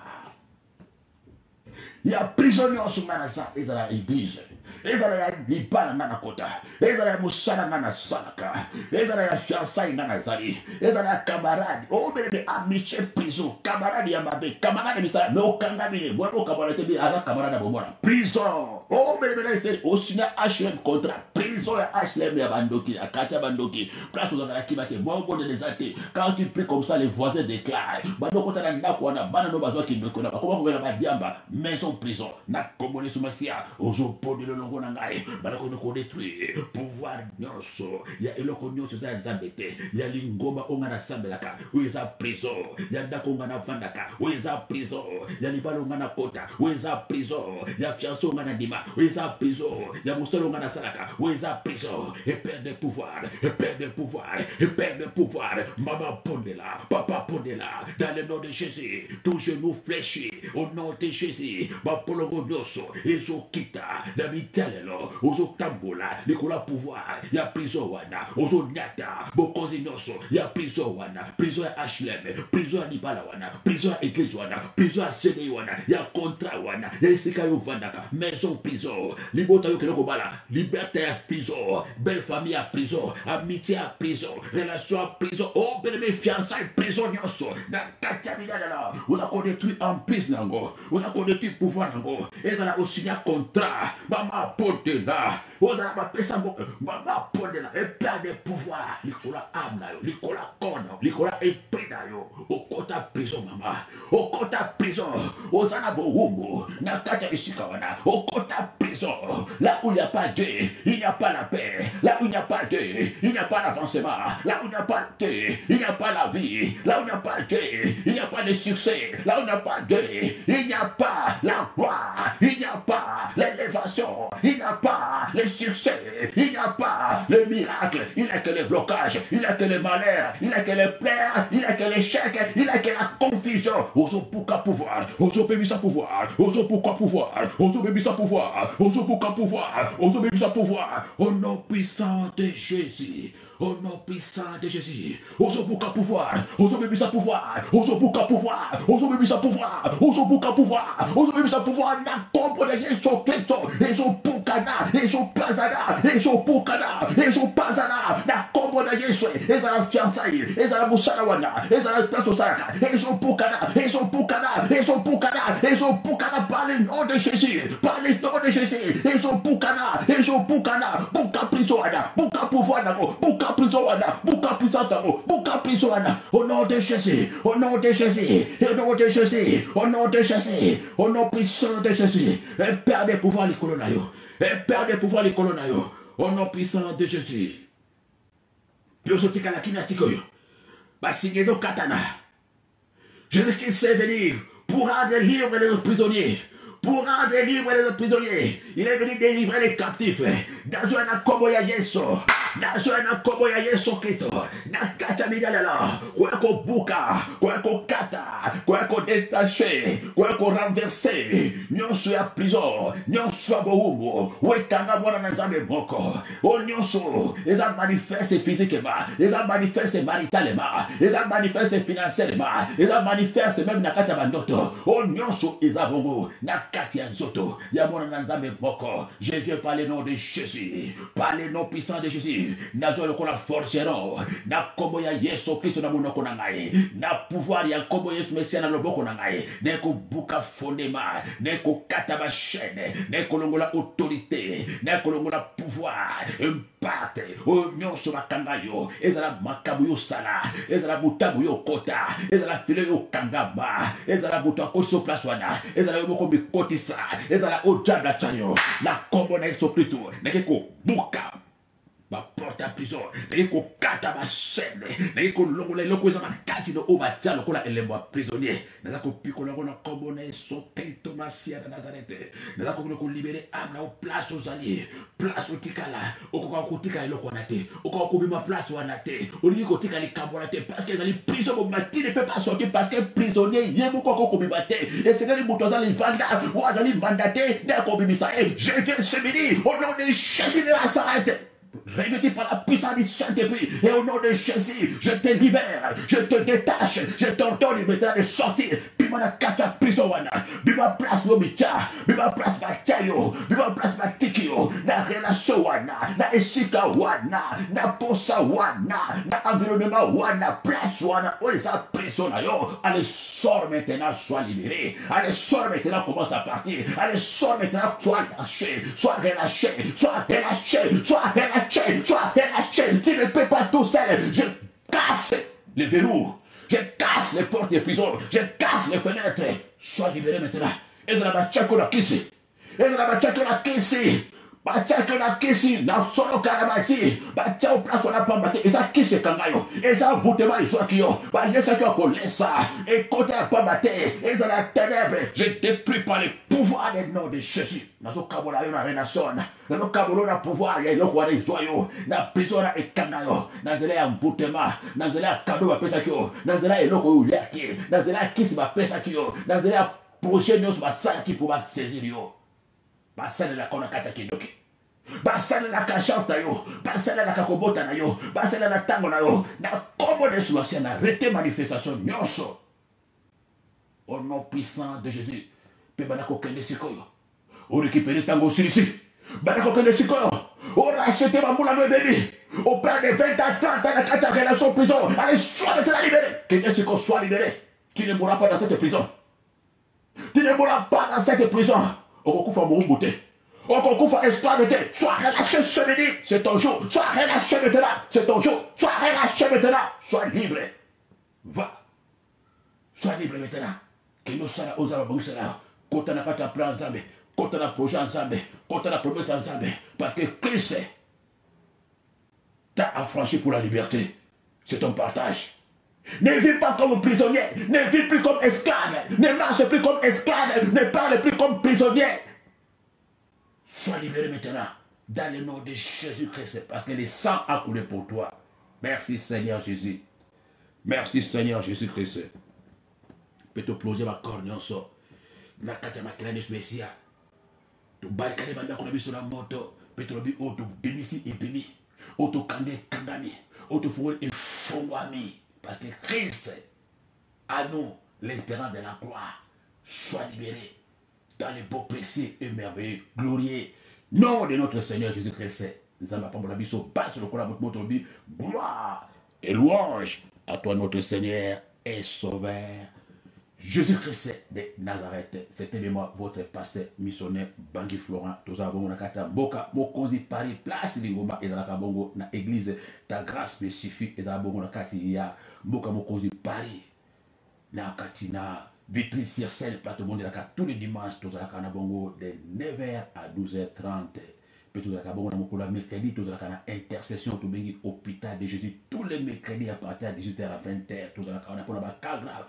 Il y a prisonniers en ce moment, ils sont à l'église. Ils sont à l'Ibala Nanakota. Ils sont à Moussana Nanasanaka. Ils sont à Fiançailles Nanazali. Ils sont à camarades. Oh, mais amitié prison. Camarade Yamabe. Camarade Missala. Mais au Kangabine. Moi, au camarade Tebi, à camarade Abomora. Prison. Oh, mais c'est au Sina HLM contrat. Prison à HLM à Bandoki. À Katia Bandoki. Place aux Anakibate. Bon, bon, des athées. Quand tu pries comme ça, les voisins déclarent. Bandokota Nakwana. Banano Bazo qui me connaît. Comment on va la Diamba? Maison prison. N'a commandé sous Massia. Aux opposés de l'ongo nangai. Banako nous détruit. Pouvoir nyonso. Il y a eloko nyonso za nzambete. Il y a lingomba ongana sambelaka. Où ils a prison. Il y a ndakongana vandaka. Où ils a prison. Il y a libalo ngana kota. Où ils a prison. Il y a fianço ngana dima. Où ils a prison. Il y a mustolo ngana salaka. Où ils a prison. Et perd de pouvoir. Et perd de pouvoir. Et perd de pouvoir. Maman pondela. Papa pondela. Dans le nom de Jésus. Tout genou fléchi. Au nom de Jésus. bapolongo nyonso ezokita na mitalelo ozotambola likolo ya pouvoir ya prison wana ozonyata bokonzi nyonso ya prison wana, prison ya HLM, prison ya libala wana, prison ya église wana, prison ya CDI wana, ya contrat wana, ya esika yo vandaka, maison prison, libota yo keloko bala, liberté ya prison, belle famille ya prison, amitié ya prison, relation ya prison, oh bien-aimé fiançailles prison nyonso na kati ya midala on a détruit emprise nango, on a détruit pouvoir nango, et on a aussi un contrat, mama porte là, on a pas pesa mama porte là, et plein de pouvoir, likola amna yo, likola kono, likola esprit na yo, au kota prison mama, au kota prison, au zana boumbo, na kati ya isika wana, au kota prison, là où il n'y a pas Dieu, il n'y a pas la paix, là où il n'y a pas Dieu, il n'y a pas l'avancement, là où il n'y a pas Dieu, il n'y a pas la vie, là où il n'y a pas Dieu, il n'y a pas de succès, là où il n'y a pas Dieu, il n'y a pas la gloire, il n'y a pas l'élévation, il n'y a pas le succès, il n'y a pas le miracle, il n'y a que les blocages, il n'y a que les malheurs, il n'y a que les pleurs, il n'y a que l'échec, il n'y a que la confusion. Oso pourquoi pouvoir, oso baby sans pouvoir, oso pourquoi pouvoir, oso baby sans pouvoir, oso pourquoi pouvoir, oso baby sans pouvoir, au nom puissant de Jésus. Au nom puissant de Jésus, oso pourquoi pouvoir, oso baby sans pouvoir, oso pourquoi pouvoir, oso baby sans pouvoir, oso pourquoi pouvoir, oso baby sans pouvoir, na comprendre Yeso Kristo, Yeso Pukana, Yeso Pazana, Yeso Pukana, Yeso Pazana, na comprendre Yeso, ezala fiançailles, ezala musalawana, ezala taso saraka, Yeso Pukana, Yeso Pukana, Yeso Pukana, Yeso Pukana, par le nom de Jésus, par le nom de Jésus, Yeso Pukana, Buka prisoana, Buka pouvoir nako, Buka prisoana, Buka prisantamo, Buka prisoana, au nom de Jésus, au nom de Jésus, au nom de Jésus, au nom de Jésus, au nom puissant de Jésus, et Père des pouvoirs les colonayo, et Père des pouvoirs les colonayo, au nom puissant de Jésus. Piosotika la kinastikoyo, basingezo katana. Jésus-Christ sait venir pour rendre libre les prisonniers. Pour rendre libre les prisonniers. Il est venu délivrer les captifs. Dans un combo ya Yesu. Dans un combo ya Yesu Kristo. Na kata midalala. Kwako buka. Kwako kata. Kwako détaché. Kwako renversé. Nyonso ya prison. Nyonso ya bohumbo. Wetanga mwana na nzambe moko. O nyonso. Eza manifeste physiquement. Eza manifeste maritalement. Eza manifeste financièrement. Eza manifeste même na kata bandoto. O nyonso eza bongo. Na kati ya nzoto. Ya mwana na nzambe moko. Je viens par le nom de Jésus. Par le nom puissant de Jésus. Nazo lokola forgeron. Na kombo ya Yesu Kristo na munoko na ngai. Na pouvoir ya kombo Yesu Mesia na loboko na ngai. Neko buka fondema. Neko kata ba chaîne. Neko longola autorité. Neko longola pouvoir. Imparte. O nyonso bakanga yo. Ezala makabu yo sala. Ezala mutabu yo kota. Ezala file yo kangaba. Ezala buta koso place wana. Ezala yo moko mikotisa. Ezala ojabla chayo. Na kombo na Yesu Kristo. Neko buka. Ba porte à prison, neko kata ba chaîne, neko longola loko za makati no obatia lokola elembo prisonnier. Nazako pikola na kombo na Yesu Kristo Masia na Nazareth. Nazako ko libérer âme na place aux alliés, place au tikala, okoka kotika eloko na te, okoka ko bima place wana te. Oli ko tika li kambo na te parce que les prison bo mati ne peut pas sortir parce que prisonnier yemo ko bima te. Et c'est que les moutons les banda, ou azali mandaté, neko bimisa. Je viens ce midi au nom de Jésus de Nazareth. Revêtu par la puissance du Saint-Esprit et au nom de Jésus, je te libère, je te détache, je t'ordonne maintenant de sortir. Bimana kata prison wana, bima place lomicha, bima place batayo, bima place batikio, na relation wana, na esika wana, na posa wana, na environnement wana, place wana, oisa prison na yo. Allez, sors maintenant, sois libéré. Allez, sors maintenant, commence à partir. Allez, sors maintenant, sois lâché, sois relâché, sois relâché, sois relâché. Sois relâché, tu ne peux pas tout seul. Je casse les verrous, je casse les portes des prisons, je casse les fenêtres. Sois libéré maintenant. Et de la bachako la kisi. Et de la bachako la kisi. Bachako la kisi. Na solo karamasi. Bachako place on a pas maté. Et ça kisi kangayo. Et ça boutema ils sont qui yo. Bachako qui a collé ça. Et côté a pas maté. Et dans la ténèbre. Je détruis par le pouvoir des noms de Jésus. Nazo kabola yo na renation. Nazo kabola na pouvoir ya eloko wana izwayo. Na prison na ekangayo. Nazela ya mbutema. Nazela ya kado ba pesa kyo. Nazela eloko yo yaki. Nazela kisi ba pesa kyo. Nazela projet nyonso basalaki mpo basaisir yo basalelaka na kata kindoki basalelaka chante na yo basalelaka kobota na yo basalela ntango na yo na kombo na yesu masiya na rete manifestation nyonso au nom puissant de Jésus mpe bana kokende sikoyo orécupere ntango osilisi bana kokende sikoyo orachete bambula no ebebi opère de 20 à 30 ans na kati ya relation prison allez sois maintenant libéré kende sikoyo sois libéré tu ne mourras pas dans cette prison tu ne mourras pas dans cette prison okokufa moumbu te okokufa esclave te sois relâché ce midi c'est ton jour sois relâché maintenant c'est ton jour sois relâché maintenant sois libre va sois libre maintenant kende osala ozala bongusala kota na kati ya plan nzambe kota na projet nzambe kota na promesse nzambe parce que Christ t'a affranchi pour la liberté c'est ton partage. Ne vis pas comme prisonnier, ne vis plus comme esclave, ne marche plus comme esclave, ne parle plus comme prisonnier. Sois libéré maintenant dans le nom de Jésus-Christ parce que le sang a coulé pour toi. Merci Seigneur Jésus. Merci Seigneur Jésus-Christ. Peut te plonger ma corps nyonso. Na kata makilani Messia. Tu barikade banda kuna biso na moto. Peut te lobi o tu bénisi et béni. O tu kande kangami. O tu fouet et fongwami. Parce que Christ, à nous, l'espérance de la gloire, soit libéré dans les beaux précieux et merveilleux, glorieux. Nom de notre Seigneur Jésus-Christ. Nous allons pas la sur basse le corps de notre vie. Gloire et louange à toi, notre Seigneur et Sauveur. Jésus-Christ de Nazareth. C'était moi, votre pasteur missionnaire Bangui Florent. Tous avons mon akata Mboka, Mokonzi Paris, place Lingoma, et Zalaka Bongo, na église, ta grâce me suffit, et Zalaka Bongo, na Kati, ya Mboka Mokonzi Paris, na Kati, na Vitry sur scène, plateau monde, tous les dimanches, tous Zalaka na Bongo, de 9h à 12h30. Puis tous Zalaka Bongo, na Mokola, mercredi, tous Zalaka na intercession, tout bengi hôpital de Jésus, tous les mercredis à partir de 18h à 20h, tous Zalaka na Bongo, cas grave,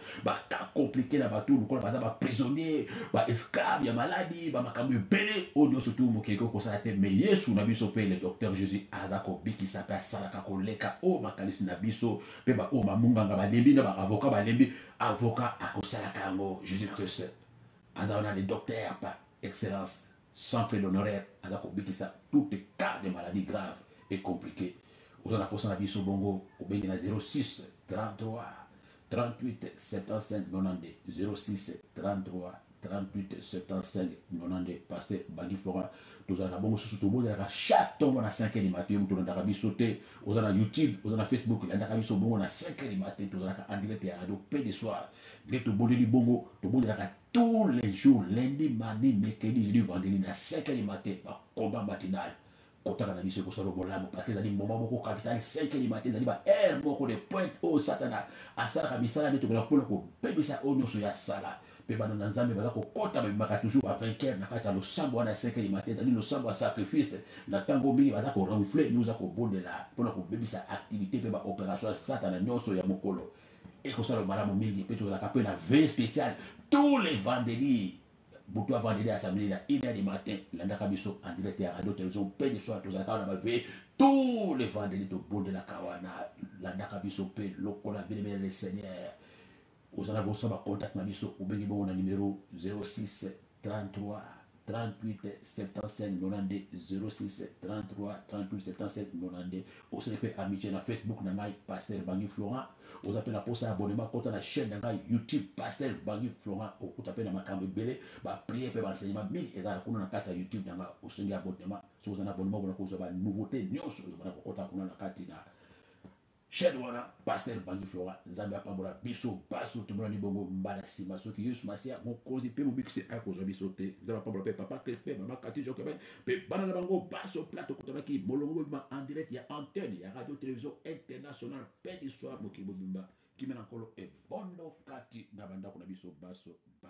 cas compliqué, na bateau, nous connaissons pas prisonnier, esclave, ya maladie, makambu belé, au nom surtout, mokeko kosala mais Yesu na biso pe le docteur Jésus azako biki s'appelle salaka koleka o makalisi na biso pe ba o mamunganga ba lembi na ba avocat ba lembi avocat akosalaka ngo Jésus Christ azana le docteur par excellence sans frais d'honoraire azako biki ça tout les cas de maladies graves et compliquées aux na posa na biso bongo au bengi na 06 33 38 75 92 06 33 38 75 90 passé Bangui Florent tous en bon sous tout le monde chaque tombe na 5h du matin tout dans la sauter aux na YouTube aux na Facebook la ndaka biso bongo na 5h du matin tous en direct à radio P de soir les to boleli bongo to bongo tous les jours lundi mardi mercredi jeudi vendredi na 5h du matin par combat matinal kotaka na biso ko solo bolamo parce que zali moment moko capital 5h du matin zali ba air moko de pointe au satana asala ka bisala neto ko polo ko bebisa onyo so ya sala pe bana na nzambe baza kokota babimaka toujours à 20h na kati ya losambo wana 5h du matin ezali losambo ya sacrifice na ntango mingi baza korenfle nyonso kobondela mpona kobebisa activité mpe baopération ya satana nyonso ya mokolo ekosala malamu mingi mpe tozalaka mpe na veille spéciale tous les vendredis butu ya vendredi assemblée na 1h du matin landaka biso en direct ya radio télévision mpe de soir tozalaka wana baveille tous les vendredis tobondelaka wana landaka biso mpe lokola belemele le seigneur aux allons contact na biso au bengi bongo na numéro 06 33 38 75 92 06 33 38 75 92 aussi peut amitié na Facebook na ngai pasteur Bangui Florent aux appels na posa abonnement kota na chaîne na ngai YouTube pasteur Bangui Florent au kutape na makambo belé ba prier pe ba enseignement mingi ezala kuna na kata YouTube na nga osengi abonnement so za na abonnement bona ko zo ba nouveauté nyonso bona ko kota kuna na kati na chaîne wana pasteur Bangui Florent nzambe apambola biso baso tumona libongo mbala sima soki Yesu Masia mokonzi pe mobikisi akozwa biso te nzambe apambola pe papa Crespe mama Kati Jokobe pe bana na bango baso plateau kotabaki molongo bima en direct ya antenne ya radio télévision internationale pe d'histoire mokibo bimba kimena nkolo e bondo kati na bandako na biso baso ba